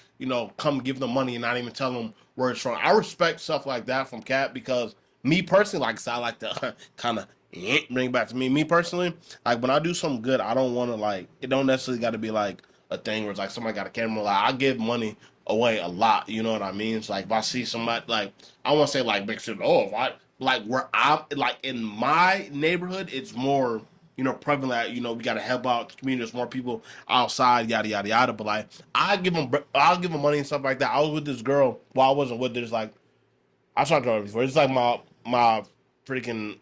come give them money and not even tell them where it's from. I respect stuff like that from Katt because me personally, like I said, I like to kind of bring it back to me. Me personally, like when I do something good, I don't want to like it. Don't necessarily got to be like a thing where it's like somebody got a camera. Like I give money away a lot. You know what I mean? It's like if I see somebody like I want to say like big city. Oh, if I like where I'm like in my neighborhood, it's more prevalent. We got to help out the community. There's more people outside, yada yada yada. But like I'll give them money and stuff like that. I was with this girl. Well, I wasn't with her. It's like I talked to her before. It's like my freaking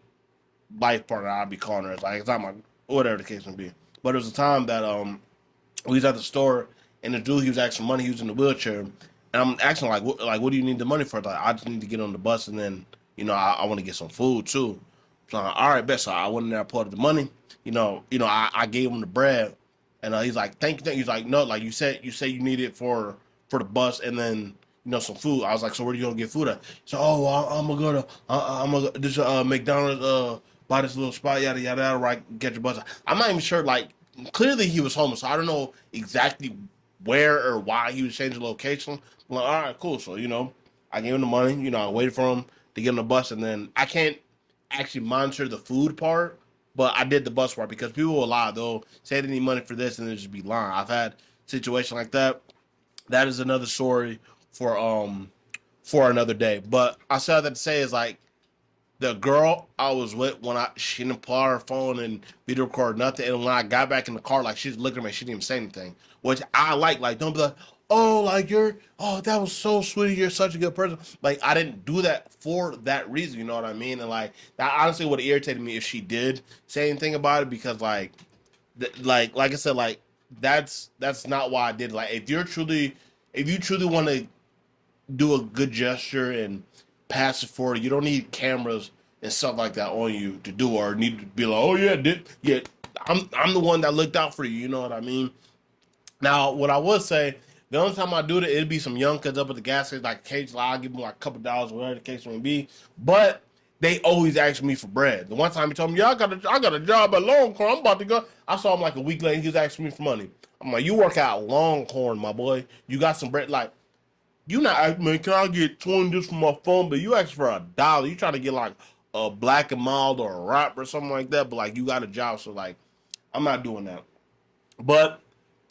life partner. I'd be calling her. It's not my whatever the case may be. But there was a time that we was at the store and the dude he was asking money. He was in the wheelchair, and I'm asking what do you need the money for? Like I just need to get on the bus and then I want to get some food too. So I'm like, all right, best. So I went in there, I pulled up the money. I gave him the bread, and he's like, thank you. He's like, no, like you said you need it for the bus and then some food. I was like, so where are you gonna get food at? So I'm gonna go to this McDonald's buy this little spot yada yada yada right get your bus. I'm not even sure like clearly he was homeless, so I don't know exactly where or why he was changing location. I'm like, all right, cool. So I gave him the money. I waited for him to get on the bus, and then I can't actually monitor the food part, but I did the bus part because people will lie. They'll say they need money for this and then just be lying. I've had a situation like that. That is another story for another day. But I said that to say is like the girl I was with when she didn't pull out her phone and video record nothing, and when I got back in the car, like she's looking at me, she didn't even say anything, which I like. Like don't be like, oh, like that was so sweet, you're such a good person. Like I didn't do that for that reason, you know what I mean? And like that honestly would have irritated me if she did say anything about it because like like I said, like that's not why I did it. Like if you truly want to do a good gesture and pass it forward, you don't need cameras and stuff like that on you to do or need to be like, oh yeah, I'm the one that looked out for you, you know what I mean? Now, what I would say, the only time I do that, it'd be some young kids up at the gas station, like cage, I'll give them like a couple dollars, whatever the case may be. But they always ask me for bread. The one time he told me, yeah, I got a job at Longhorn, I'm about to go. I saw him like a week later, he was asking me for money. I'm like, you work out at Longhorn, my boy. You got some bread, like You not, man, can I get 20 this for my phone? But you ask for $1. You trying to get like a Black and Mild or a rap or something like that. But like you got a job, so like I'm not doing that. But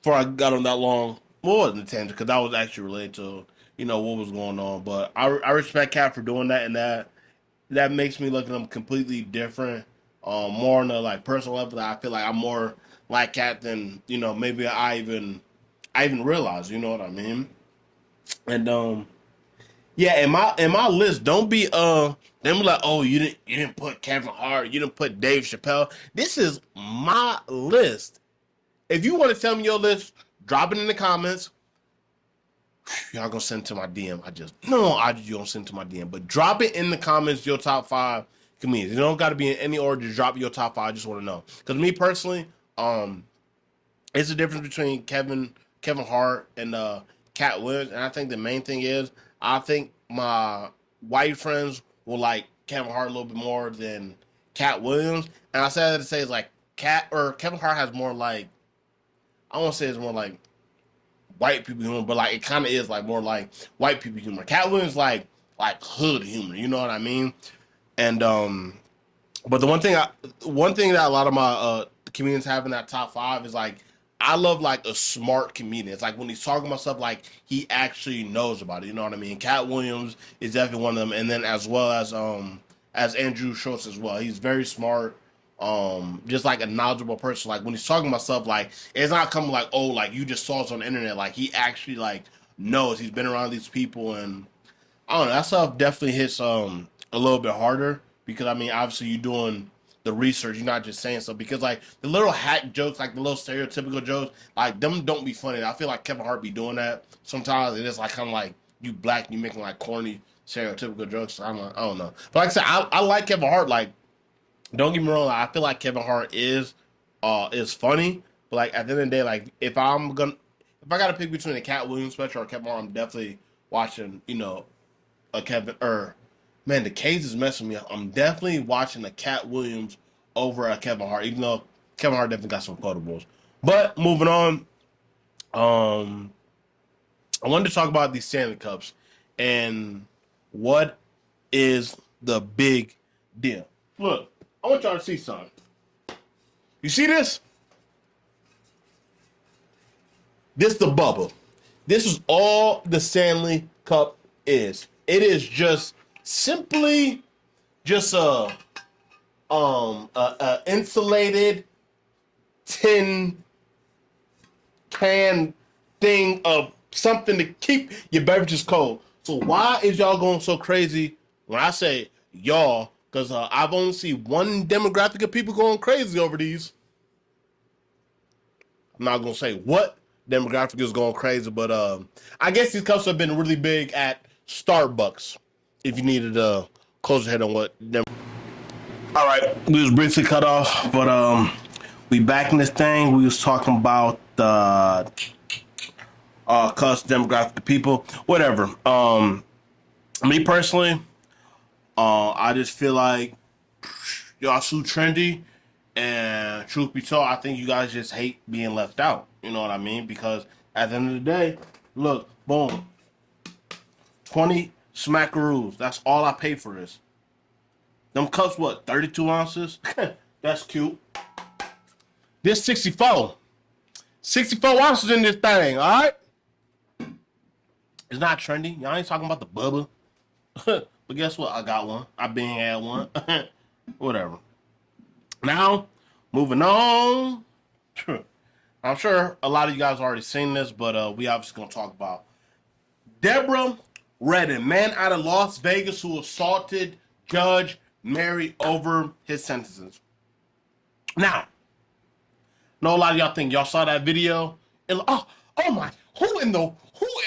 before I got on that long, well, it wasn't a tangent because that was actually related to what was going on. But I respect Katt for doing that, and that makes me look at him completely different. More on a like personal level. I feel like I'm more like Katt than maybe I even realized. You know what I mean? And yeah, in my list, don't be them like, oh, you didn't put Kevin Hart, you didn't put Dave Chappelle. This is my list. If you want to tell me your list, drop it in the comments. Y'all gonna send it to my DM. I just gonna send it to my DM. But drop it in the comments, your top 5 comedians. You don't gotta be in any order, just drop your top 5. I just wanna know. Because me personally, it's the difference between Kevin Hart and Katt Williams. And I think the main thing is I think my white friends will like Kevin Hart a little bit more than Katt Williams. And I say that to say it's like Kevin Hart has more like, I won't say it's more like white people humor, but like it kind of is like more like white people humor. Katt Williams like hood humor, you know what I mean? And but the one thing that a lot of my comedians have in that top 5 is like I love like a smart comedian. It's like when he's talking about stuff like he actually knows about it. You know what I mean? Katt Williams is definitely one of them, and then as well as Andrew Schultz as well. He's very smart, just like a knowledgeable person. Like when he's talking about stuff, like it's not coming like, oh, like you just saw it on the internet. Like he actually like knows. He's been around these people, and I don't know. That stuff definitely hits a little bit harder because I mean, obviously you're doing the research. You're not just saying stuff because like the little hack jokes, like the little stereotypical jokes, like them don't be funny. I feel like Kevin Hart be doing that sometimes. It is like kind of like you black, you making like corny stereotypical jokes. I don't know. But like I said, I like Kevin Hart. Like don't get me wrong. I feel like Kevin Hart is funny, but like at the end of the day, like if I gotta pick between a Katt Williams special or Kevin Hart, I'm definitely watching a Kevin or man, the case is messing me up. I'm definitely watching a Katt Williams over a Kevin Hart, even though Kevin Hart definitely got some quotables. But moving on, I wanted to talk about these Stanley Cups and what is the big deal. Look, I want y'all to see something. You see this? This the bubble. This is all the Stanley Cup is. It is just simply just a insulated tin can thing of something to keep your beverages cold. So why is y'all going so crazy when I say y'all? Because I've only seen one demographic of people going crazy over these. I'm not gonna say what demographic is going crazy, but I guess these cups have been really big at Starbucks. If you needed to close your head on what them. All right, we was briefly cut off, but we back in this thing. We was talking about the cuss demographic of people, whatever. Me personally, I just feel like y'all too trendy, and truth be told, I think you guys just hate being left out. You know what I mean? Because at the end of the day, look, boom, 20 smackaroos. That's all I pay for this. Them cups, what, 32 ounces? That's cute. This 64. 64 ounces in this thing, all right? It's not trendy. Y'all ain't talking about the bubba. But guess what? I got one. I been had one. Whatever. Now, moving on. I'm sure a lot of you guys already seen this, but we obviously going to talk about Deborah Redden, man out of Las Vegas who assaulted Judge Mary over his sentences. Now, I know a lot of y'all think y'all saw that video. And, oh my, who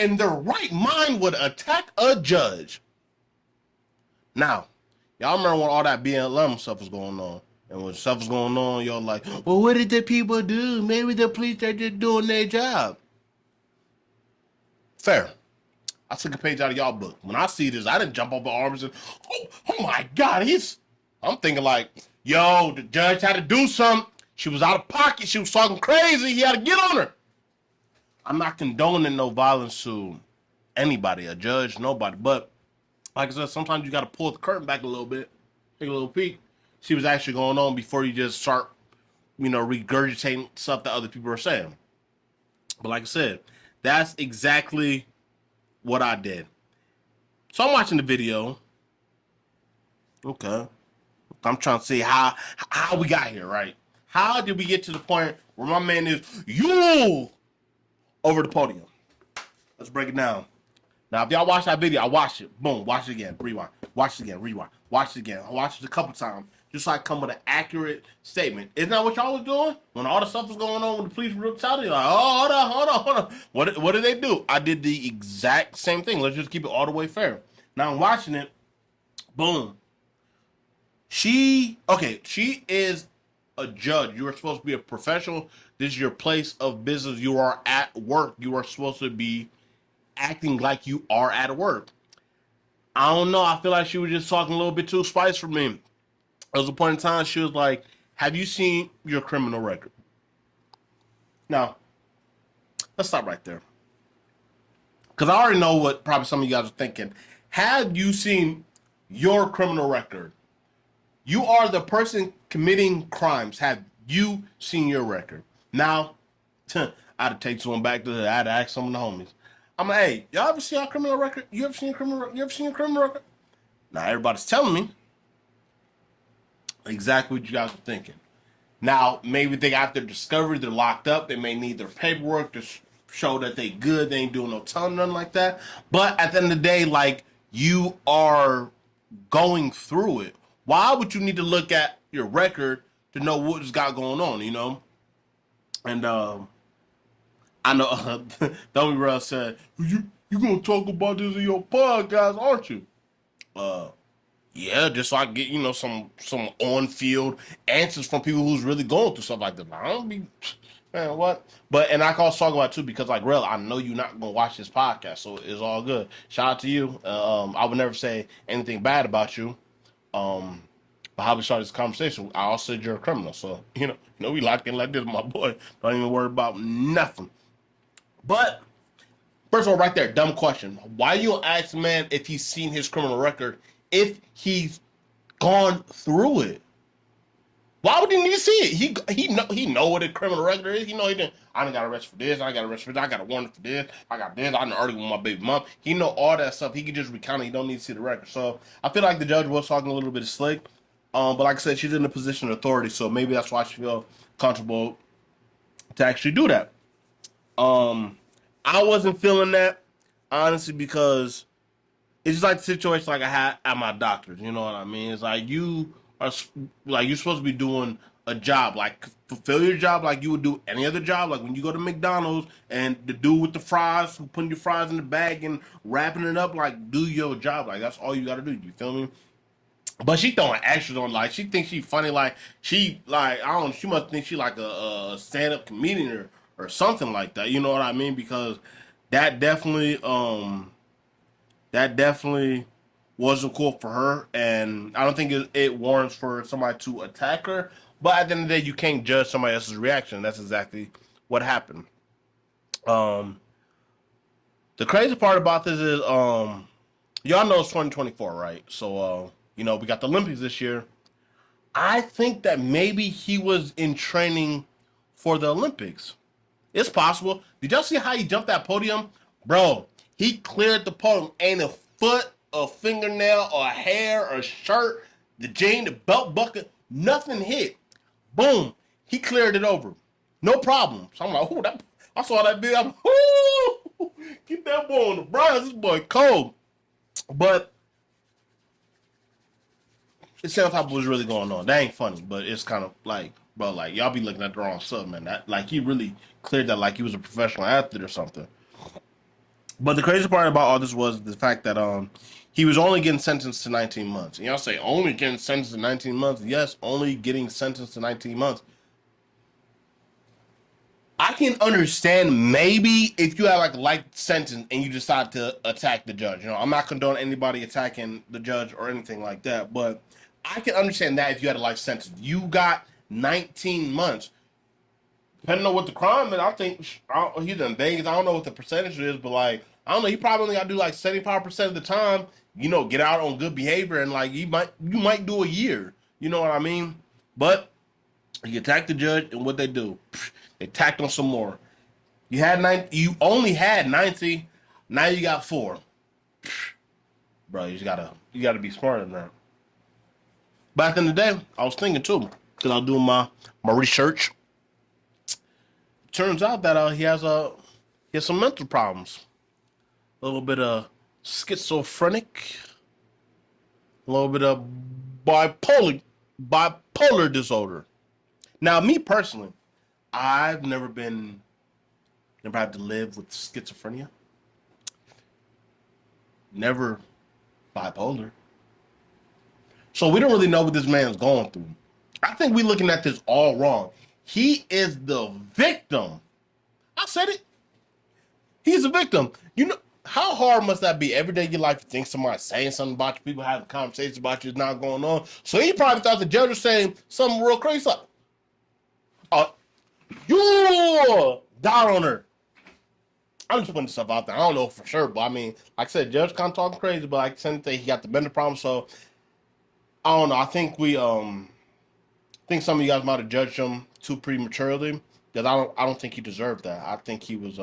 in their right mind would attack a judge? Now, y'all remember when all that BLM stuff was going on? And when stuff was going on, y'all like, well, what did the people do? Maybe the police are just doing their job. Fair. I took a page out of y'all book. When I see this, I didn't jump over arms and, oh my God, I'm thinking like, yo, the judge had to do something. She was out of pocket. She was talking crazy. He had to get on her. I'm not condoning no violence to anybody, a judge, nobody. But like I said, sometimes you got to pull the curtain back a little bit, take a little peek, see what's actually going on before you just start, regurgitating stuff that other people are saying. But like I said, that's exactly what I did. So I'm watching the video. Okay. I'm trying to see how we got here, right? How did we get to the point where my man is you over the podium? Let's break it down. Now, if y'all watch that video, I watched it. Boom, watch it again, rewind. Watch it again, rewind. Watch it again. I watched it a couple times just so I come with an accurate statement. Isn't that what y'all was doing when all the stuff was going on when the police were shouting? Like, oh, hold on. What did they do? I did the exact same thing. Let's just keep it all the way fair. Now I'm watching it. Boom. She is a judge. You are supposed to be a professional. This is your place of business. You are at work. You are supposed to be acting like you are at work. I don't know. I feel like she was just talking a little bit too spicy for me. There was a point in time she was like, have you seen your criminal record? Now, let's stop right there. Because I already know what probably some of you guys are thinking. Have you seen your criminal record? You are the person committing crimes. Have you seen your record? Now, I had to take someone back to that. I had to ask some of the homies. I'm like, hey, y'all ever seen our criminal record? You ever seen your criminal record? You ever seen your criminal record? Now, everybody's telling me exactly what you guys are thinking. Now, maybe they got their discovery. They're locked up. They may need their paperwork to show that they good. They ain't doing no ton, nothing like that. But at the end of the day, like, you are going through it. Why would you need to look at your record to know what's got going on, And I know Dummy Rel said, you gonna talk about this in your podcast, aren't you? Yeah, just so I get, some on-field answers from people who's really going through stuff like this. I don't be, man, what? But, and I can also talk about it too, because like, Rel, I know you're not going to watch this podcast, so it's all good. Shout out to you. I would never say anything bad about you. But how we started this conversation, I also said you're a criminal. So, we locked in like this, my boy. Don't even worry about nothing. But, first of all, right there, dumb question. Why you ask a man if he's seen his criminal record if he's gone through it? Why would he need to see it? He know what a criminal record is. He didn't. I done got arrested for this. I got arrested for that. I got a warrant for this. I got this. I done argued with my baby mom. He know all that stuff. He could just recount it. He don't need to see the record. So I feel like the judge was talking a little bit of slick. But like I said, she's in a position of authority, so maybe that's why she feel comfortable to actually do that. I wasn't feeling that, honestly, because it's just like the situation like I had at my doctor's. You know what I mean? It's like you're supposed to be doing a job, like fulfill your job like you would do any other job. Like when you go to McDonald's and the dude with the fries, who putting your fries in the bag and wrapping it up, like do your job. Like that's all you got to do. You feel me? But she throwing extras on, like she thinks she funny, like she like I don't. She must think she like a stand up comedian or something like that. You know what I mean? Because that definitely that definitely wasn't cool for her, and I don't think it warrants for somebody to attack her. But at the end of the day, you can't judge somebody else's reaction. That's exactly what happened. The crazy part about this is y'all know it's 2024, right? So we got the Olympics this year. I think that maybe he was in training for the Olympics. It's possible. Did y'all see how he jumped that podium? Bro, he cleared the podium. Ain't a foot, a fingernail, or a hair, or a shirt, the jean, the belt buckle, nothing hit. Boom. He cleared it over. No problem. So I'm like, ooh, I saw that video. I'm like, ooh, keep that boy on the bronze. This boy cold. But it sounds like what's really going on. That ain't funny, but it's kind of like, bro, like y'all be looking at the wrong stuff, man. That like he really cleared that like he was a professional athlete or something. But the crazy part about all this was the fact that he was only getting sentenced to 19 months. And y'all say only getting sentenced to 19 months. Yes, only getting sentenced to 19 months. I can understand maybe if you have like a light sentence and you decide to attack the judge. I'm not condoning anybody attacking the judge or anything like that, but I can understand that if you had a life sentence. You got 19 months. Depending on what the crime is, I think he's in Vegas. I don't know what the percentage is, but like I don't know. He probably only got to do like 75% of the time. Get out on good behavior, and like you might do a year. You know what I mean? But he attacked the judge, and what they do? They tacked on some more. You had You only had 90. Now you got 4. Bro, you gotta be smarter than that. Back in the day, I was thinking too, because I was doing my research. Turns out that he has some mental problems. A little bit of schizophrenic, a little bit of bipolar disorder. Now, me personally, I've never had to live with schizophrenia. Never bipolar. So we don't really know what this man's going through. I think we're looking at this all wrong. He is the victim. I said it. He's a victim. How hard must that be? Every day in your life, you think somebody's saying something about you, people having conversations about you is not going on. So he probably thought the judge was saying something real crazy. Like, you down on her. I'm just putting stuff out there. I don't know for sure, but I mean, like I said, judge kind of talking crazy, but like I said, he got the mental problem. So I don't know. I think some of you guys might have judged him too prematurely, because I don't think he deserved that. I think he was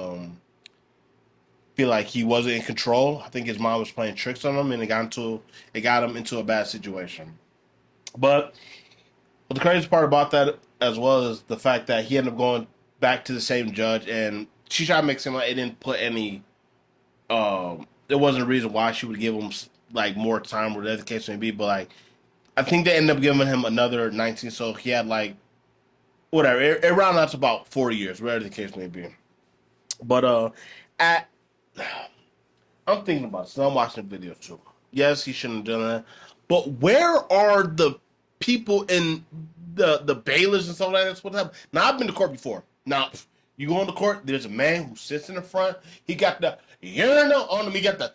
feel like he wasn't in control. I think his mom was playing tricks on him, and it got him into a bad situation. But the crazy part about that as well is the fact that he ended up going back to the same judge, and she tried to make it seem like it didn't put any. There wasn't a reason why she would give him like more time, whatever the case may be. But like, I think they ended up giving him another 19, so he had like whatever. It rounded out to about 4 years, whatever the case may be. But I'm thinking about it. So I'm watching the video too. Yes, he shouldn't have done that. But where are the people in the bailiffs and stuff like that? That's what happened. Now, I've been to court before. Now, you go into court, there's a man who sits in the front. He got the urinal on him. He got the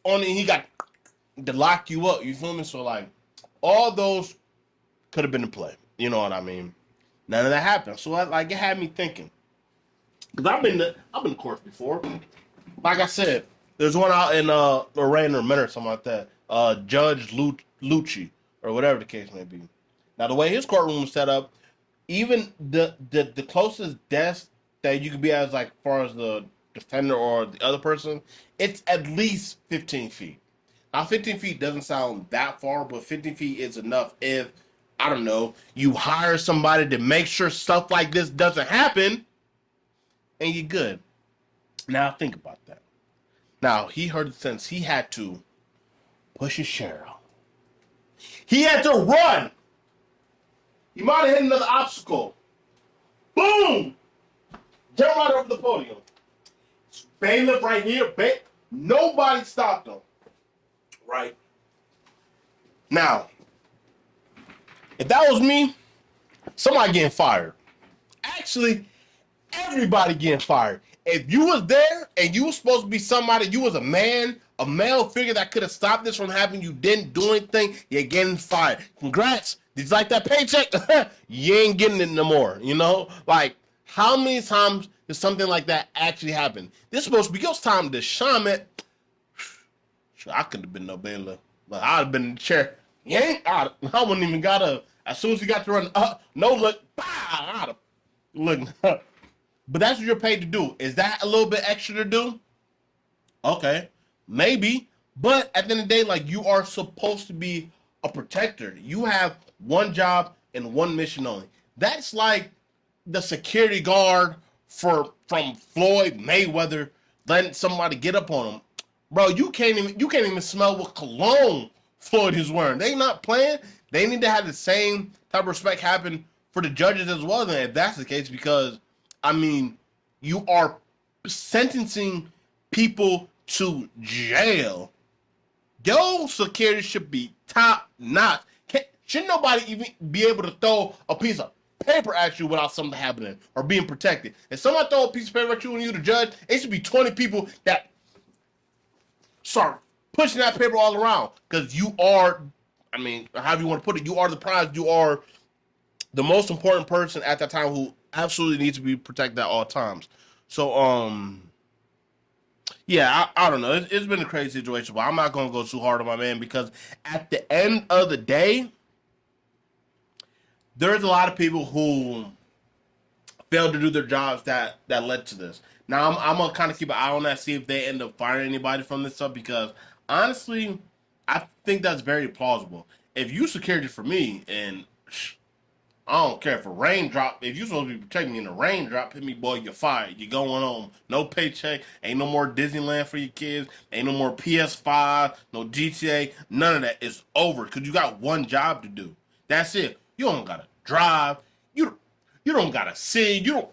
on him. He got to lock you up. You feel me? So, like, all those could have been in play. You know what I mean? None of that happened. So, like, it had me thinking. Because I've been to court before. Like I said, there's one out in Lorraine or Minute or something like that. Judge Lucci, or whatever the case may be. Now, the way his courtroom was set up, even the closest desk that you could be as like far as the defender or the other person, it's at least 15 feet. Now, 15 feet doesn't sound that far, but 15 feet is enough if, I don't know, you hire somebody to make sure stuff like this doesn't happen, and you're good. Now, think about that. Now, he heard the sentence. He had to push his chair out. He had to run. He might have hit another obstacle. Boom! Jump right over the podium. Bailiff right here. Nobody stopped him. Right? Now, if that was me, somebody getting fired. Actually, everybody getting fired. If you was there and you was supposed to be somebody, you was a male figure that could have stopped this from happening, you didn't do anything, you're getting fired. Congrats. Did you like that paycheck? You ain't getting it no more, you know? Like, how many times does something like that actually happen? This is supposed to be your time to shine it. I couldn't have been no bailiff. But I'd have been in the chair. I wouldn't even got up. As soon as you got to run, no look, I'd have looked. But that's what you're paid to do. Is that a little bit extra to do? Okay, maybe. But at the end of the day, like, you are supposed to be a protector. You have one job and one mission only. That's like the security guard from Floyd Mayweather letting somebody get up on him. Bro, you can't even smell what cologne Floyd is wearing. They not playing. They need to have the same type of respect happen for the judges as well, then, if that's the case, because I mean, you are sentencing people to jail. Your security should be top notch. Shouldn't nobody even be able to throw a piece of paper at you without something happening or being protected? If somebody throw a piece of paper at you and you're the judge, it should be 20 people that start pushing that paper all around, because you are, I mean, however you want to put it, you are the prize. You are the most important person at that time who absolutely needs to be protected at all times. So, Yeah, I don't know. It's been a crazy situation, but I'm not gonna go too hard on my man because at the end of the day, there's a lot of people who failed to do their jobs that led to this. Now I'm gonna kind of keep an eye on that, see if they end up firing anybody from this stuff because honestly, I think that's very plausible. If you security for me and I don't care if a raindrop. If you supposed to be protecting me in a raindrop, hit me, boy, you're fired. You're going home. No paycheck. Ain't no more Disneyland for your kids. Ain't no more PS5. No GTA. None of that. It's over because you got one job to do. That's it. You don't gotta drive. You don't gotta sing. You don't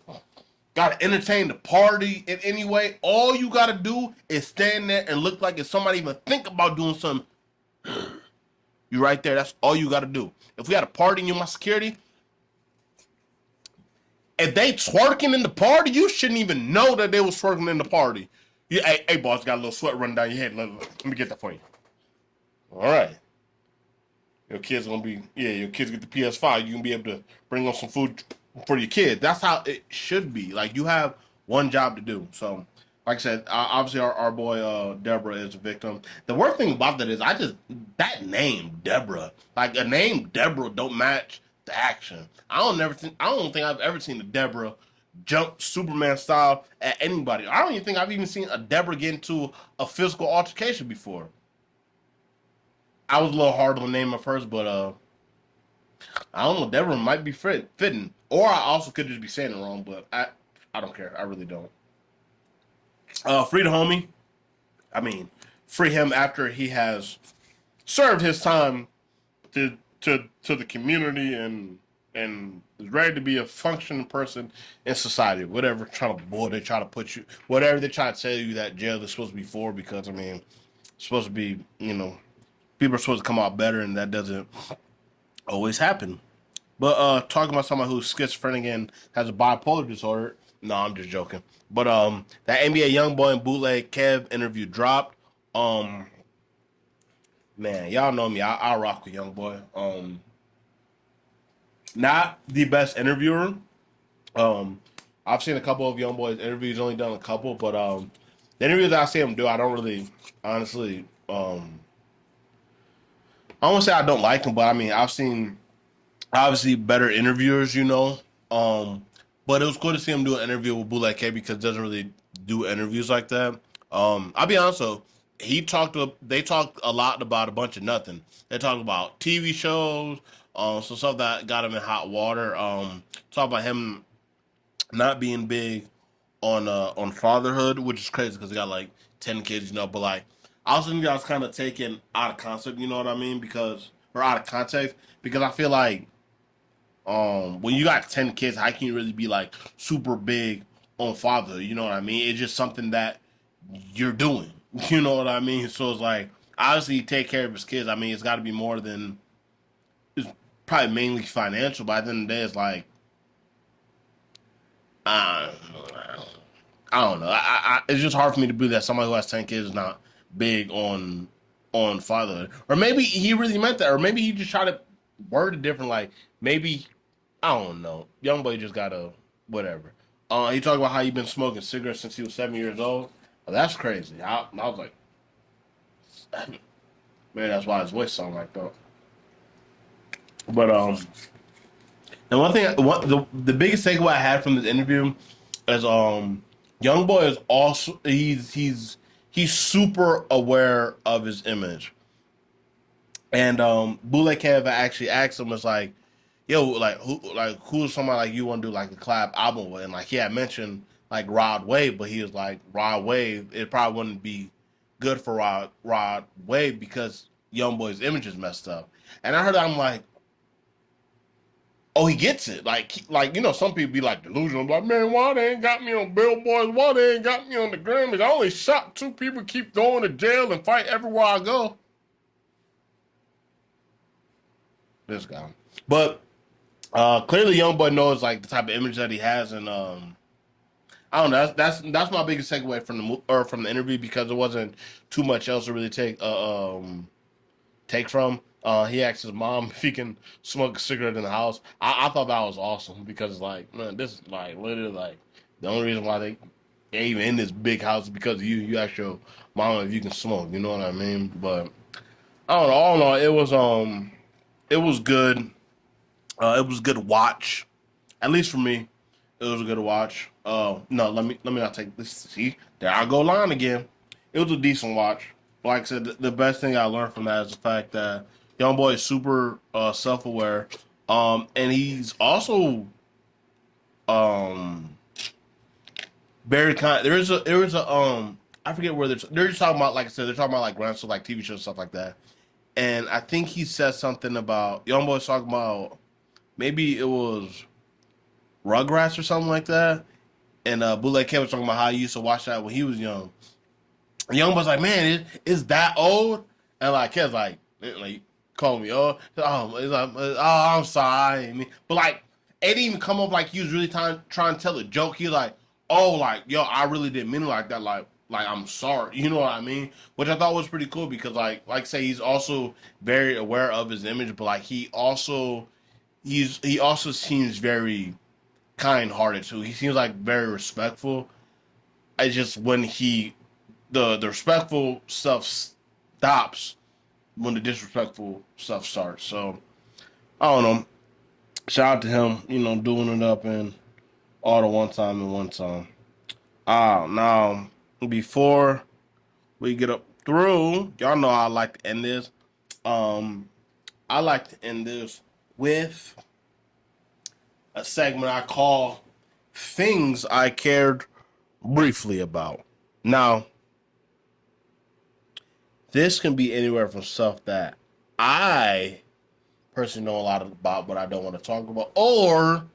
gotta entertain the party in any way. All you gotta do is stand there and look like if somebody even think about doing something. You right there. That's all you gotta do. If we had a party and you're my security, if they twerking in the party, you shouldn't even know that they was twerking in the party. You, hey, boss, got a little sweat running down your head. Let me get that for you. All right. Your kids gonna be, yeah, your kids get the PS5. You can be able to bring them some food for your kid. That's how it should be. Like, you have one job to do. So, like I said, obviously our boy Deborah is a victim. The worst thing about that is that name, Deborah, like a name Deborah don't match the action. I don't think I've ever seen a Deborah jump Superman style at anybody. I don't even think I've even seen a Deborah get into a physical altercation before. I was a little hard on the name at first, but I don't know. Deborah might be fitting, or I also could just be saying it wrong. But I don't care. I really don't. Free the homie. I mean, free him after he has served his time to the community and is ready to be a functioning person in society. Whatever trying to boy they try to put you, whatever they try to tell you that jail is supposed to be for, because I mean, it's supposed to be, people are supposed to come out better, and that doesn't always happen. But talking about someone who's schizophrenic and has a bipolar disorder. No, I'm just joking. But that NBA YoungBoy and Bootleg Kev interview dropped. Um, Man, y'all know me. I rock with YoungBoy. Not the best interviewer. Um, I've seen a couple of YoungBoy's interviews. Only done a couple, but the interviews I see him do, I don't really, honestly. I won't say I don't like him, but I mean I've seen obviously better interviewers, but it was cool to see him do an interview with Bootleg K because he doesn't really do interviews like that. I'll be honest though, they talked a lot about a bunch of nothing. They talked about TV shows, some stuff that got him in hot water. Talk about him not being big on fatherhood, which is crazy because he got like 10 kids, but like I also think that was kind of taken out of concept, you know what I mean? Because or out of context, because I feel like when you got 10 kids, how can you really be like super big on fatherhood? You know what I mean? It's just something that you're doing. You know what I mean? So it's like obviously take care of his kids. I mean, it's got to be more than it's probably mainly financial. But at the end of the day, it's like uh, I don't know. It's just hard for me to believe that somebody who has 10 kids is not big on fatherhood, or maybe he really meant that, or maybe he just tried to word it different. Like maybe I don't know. Young boy just got a whatever. He talked about how he been smoking cigarettes since he was 7 years old. Well, that's crazy. I was like, man, that's why his voice sound like that. But and one thing, the biggest takeaway I had from this interview is young boy is also he's super aware of his image, and Bootleg Kev actually asked him, was like, yo, who's somebody like you want to do like a collab album with? And like he had mentioned like Rod Wave, but he was like Rod Wave, it probably wouldn't be good for Rod Wave because Young Boy's image is messed up. And I heard that, I'm like, oh, he gets it. Some people be like delusional, like, man, why they ain't got me on billboards? Why they ain't got me on the Grammys? I only shot two people, keep going to jail and fight everywhere I go. This guy, but clearly, Young Boy knows like the type of image that he has, and I don't know. That's my biggest takeaway from from the interview because there wasn't too much else to really take from. He asked his mom if he can smoke a cigarette in the house. I thought that was awesome because like, man, this is like literally like the only reason why even in this big house because of you. You ask your mama if you can smoke. You know what I mean? But I don't know. All in all, it was good. It was a good watch. At least for me, it was a good watch. No, let me not take this. See, there I go line again. It was a decent watch. Like I said, the best thing I learned from that is the fact that young boy is super self aware. And he's also um very kind. There is a I forget where they're just talking about, like I said, they're talking about like grants, so like TV shows stuff like that. And I think he said something about young boy's talking about maybe it was Rugrats or something like that. And Bootleg Kev was talking about how he used to watch that when he was young. And Young was like, man, it's that old? And like Kev's like call me, it's like, oh, I'm sorry. But like, it didn't even come up like he was really trying to tell a joke. He was like, oh, like, yo, I really didn't mean it like that. Like I'm sorry. You know what I mean? Which I thought was pretty cool because like I say, he's also very aware of his image, but like he also seems very kind hearted too. He seems like very respectful. I just when he the respectful stuff stops when the disrespectful stuff starts. So I don't know. Shout out to him, doing it up in all the one time and one time. Now before we get up through, y'all know I like to end this. Um, I like to end this with a segment I call "Things I Cared Briefly About." Now, this can be anywhere from stuff that I personally know a lot about, but I don't want to talk about, or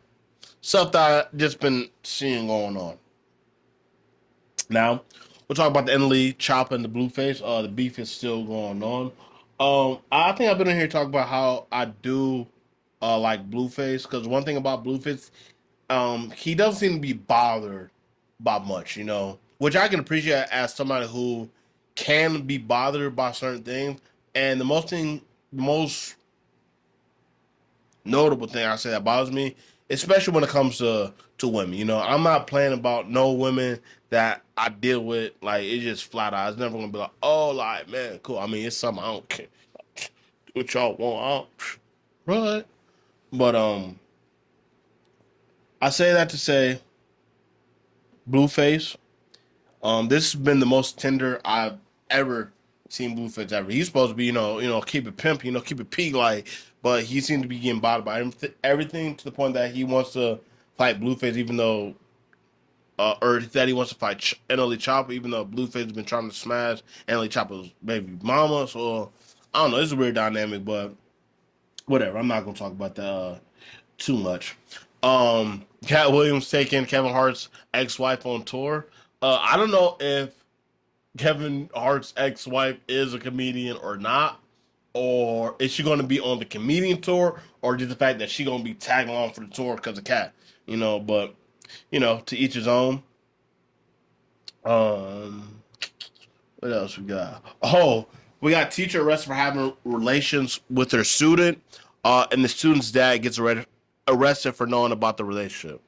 stuff that I just been seeing going on. Now, we'll talk about the Emily Chopper and the Blueface. The beef is still going on. I think I've been in here talking about how I do like Blueface, because one thing about Blueface, he doesn't seem to be bothered by much, which I can appreciate as somebody who can be bothered by certain things. And the most notable thing I say that bothers me, especially when it comes to women. I'm not playing about no women that I deal with. Like, it's just flat out. It's never gonna be like, oh, like, man, cool. I mean, it's something I don't care. Do what y'all want. Right. But I say that to say, Blueface. This has been the most tender I've ever seen Blueface ever. He's supposed to be, keep it pimp, keep it pig like, but he seems to be getting bothered by everything to the point that he wants to fight Blueface, even though, or that he wants to fight NLE Chopper, even though Blueface has been trying to smash NLE Chopper's baby mama. So I don't know. It's a weird dynamic, but whatever. I'm not gonna talk about that too much. Cat Williams taking Kevin Hart's ex-wife on tour. I don't know if Kevin Hart's ex-wife is a comedian or not, or is she going to be on the comedian tour, or just the fact that she going to be tagging along for the tour because of Cat, But to each his own. Um, what else we got? Oh, we got teacher arrested for having relations with her student, and the student's dad gets arrested for knowing about the relationship.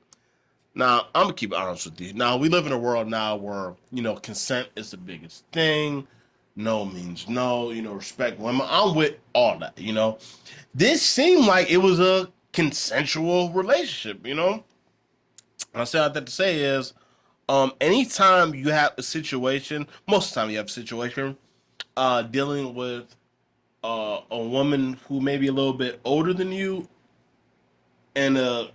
Now, I'm gonna keep it honest with you. Now, we live in a world now where consent is the biggest thing. No means no. Respect women. I'm with all that. This seemed like it was a consensual relationship. I say all that to say is, anytime you have a situation, most of the time you have a situation, dealing with a woman who may be a little bit older than you, and a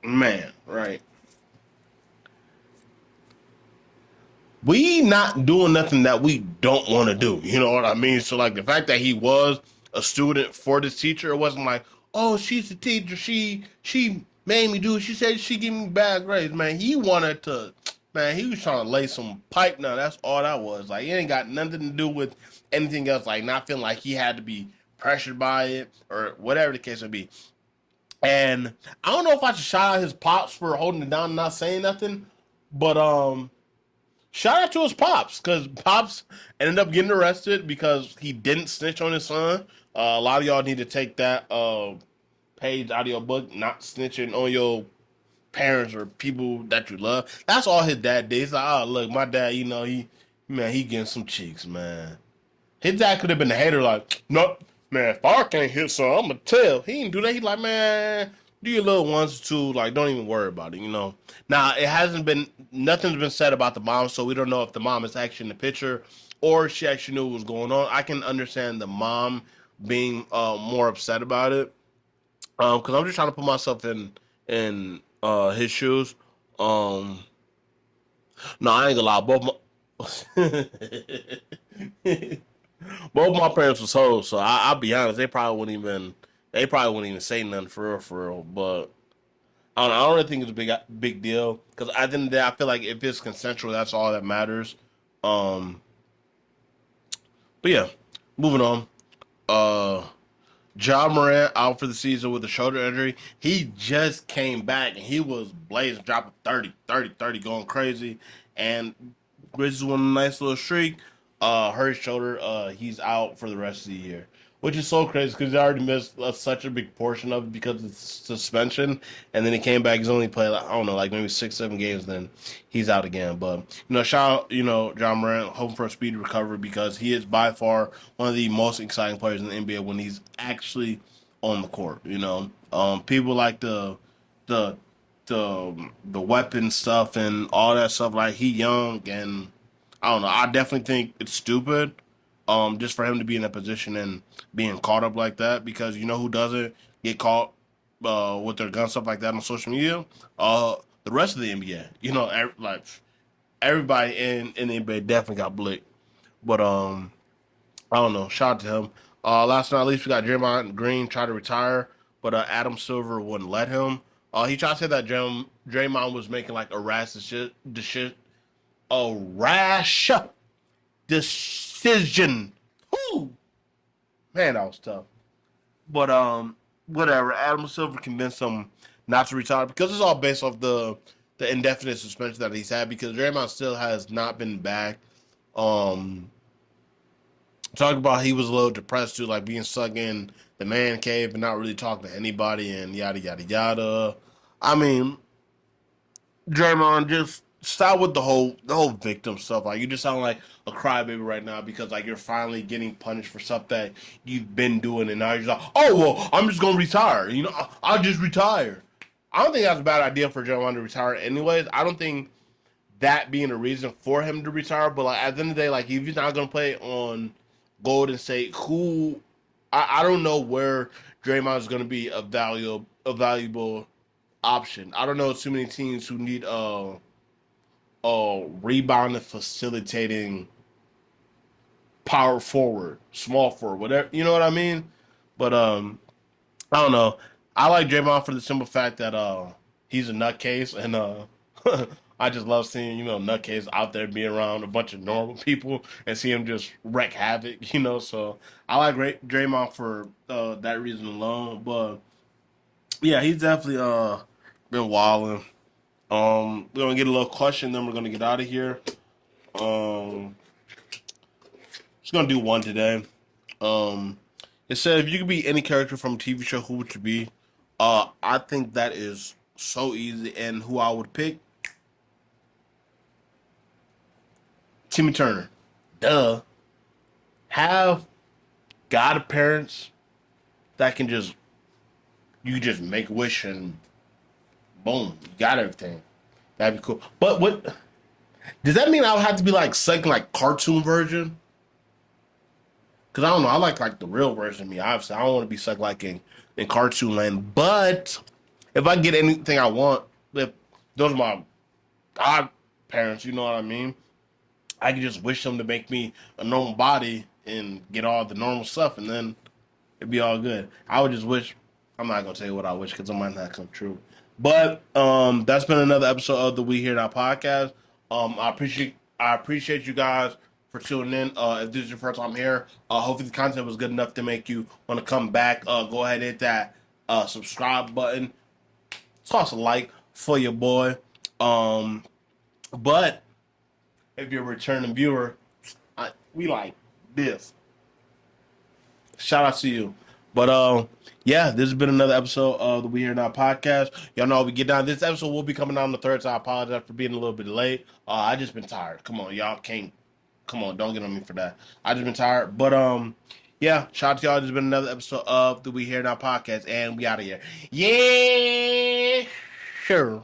man, right? We not doing nothing that we don't want to do. You know what I mean? So like the fact that he was a student for this teacher, it wasn't like, oh, she's the teacher. She made me do it. She said she gave me bad grades. Man, he wanted to. Man, he was trying to lay some pipe down. That's all that was. Like, it ain't got nothing to do with anything else. Like, not feeling like he had to be pressured by it or whatever the case would be. And I don't know if I should shout out his pops for holding it down and not saying nothing, but shout out to his pops, because pops ended up getting arrested because he didn't snitch on his son. A lot of y'all need to take that page out of your book, not snitching on your parents or people that you love. That's all his dad did. He's like, oh look, my dad, he getting some cheeks, man. His dad could have been a hater, like, no, man, if I can't hit some, I'm gonna tell. He didn't do that. He like, man, do your little ones too. Like, don't even worry about it. Now, nothing's been said about the mom, so we don't know if the mom is actually in the picture or she actually knew what was going on. I can understand the mom being more upset about it, because I'm just trying to put myself in his shoes. Um, no, I ain't gonna lie, both my parents was hoes, so I'll be honest, they probably wouldn't even say nothing for real. But I don't really think it's a big deal because at the end of the day, I feel like if it's consensual, that's all that matters. Um, but yeah, moving on. Uh, John Morant out for the season with a shoulder injury. He just came back and he was blazing, dropping 30, 30, 30, going crazy. And Grizzlies won a nice little streak. Hurt his shoulder. He's out for the rest of the year, which is so crazy because he already missed such a big portion of it because of suspension. And then he came back. He's only played, I don't know, like maybe 6, 7 games. Then he's out again. But shout out, John Morant, hoping for a speedy recovery because he is by far one of the most exciting players in the NBA when he's actually on the court. People like the the weapon stuff and all that stuff. Like he young and I don't know. I definitely think it's stupid, just for him to be in that position and being caught up like that. Because you know who doesn't get caught with their gun stuff like that on social media? The rest of the NBA. Everybody in the NBA definitely got blicked. But I don't know. Shout out to him. Last but not least, we got Draymond Green try to retire, but Adam Silver wouldn't let him. He tried to say that Draymond was making like a rash decision. Whew. Man, that was tough. But whatever. Adam Silver convinced him not to retire because it's all based off the indefinite suspension that he's had because Draymond still has not been back. Um, Talk about he was a little depressed too, like being stuck in the man cave and not really talking to anybody and yada yada yada. I mean, Draymond, just stop with the whole victim stuff. Like you just sound like a crybaby right now because like you're finally getting punished for stuff that you've been doing, and now you're just like, oh well, I'm just gonna retire. I'll just retire. I don't think that's a bad idea for Draymond to retire. Anyways, I don't think that being a reason for him to retire. But like at the end of the day, like if he's not gonna play on Golden State, I don't know where Draymond is gonna be a valuable option. I don't know too many teams who need rebounding, facilitating power forward, small forward, whatever. You know what I mean? But I don't know. I like Draymond for the simple fact that he's a nutcase, and I just love seeing nutcase out there being around a bunch of normal people and see him just wreak havoc. So I like Draymond for that reason alone. But yeah, he's definitely been wilding. We're gonna get a little question, then we're gonna get out of here. Um, just gonna do one today. Um, it said if you could be any character from a TV show, who would you be? I think that is so easy, and who I would pick, Timmy Turner. Duh. Have godparents that can just make a wish and boom, you got everything. That'd be cool. But what does that mean? I would have to be like second, like cartoon version? Because I don't know. I like the real version of me. Obviously, I don't want to be stuck like in cartoon land. But if I get anything I want, if those are my godparents, you know what I mean? I can just wish them to make me a normal body and get all the normal stuff, and then it'd be all good. I would just wish. I'm not gonna tell you what I wish because it might not come true. But that's been another episode of the We Hear That podcast. I appreciate you guys for tuning in. If this is your first time here, hopefully the content was good enough to make you want to come back. Go ahead and hit that subscribe button. Toss a like for your boy. But if you're a returning viewer, we like this. Shout out to you. But yeah, this has been another episode of the We Here Now podcast. Y'all know we get down. This episode will be coming out on the third, so I apologize for being a little bit late. I just been tired. Come on, y'all can't. Come on, don't get on me for that. I just been tired. But yeah, shout out to y'all. This has been another episode of the We Here Now podcast, and we out of here. Yeah, sure.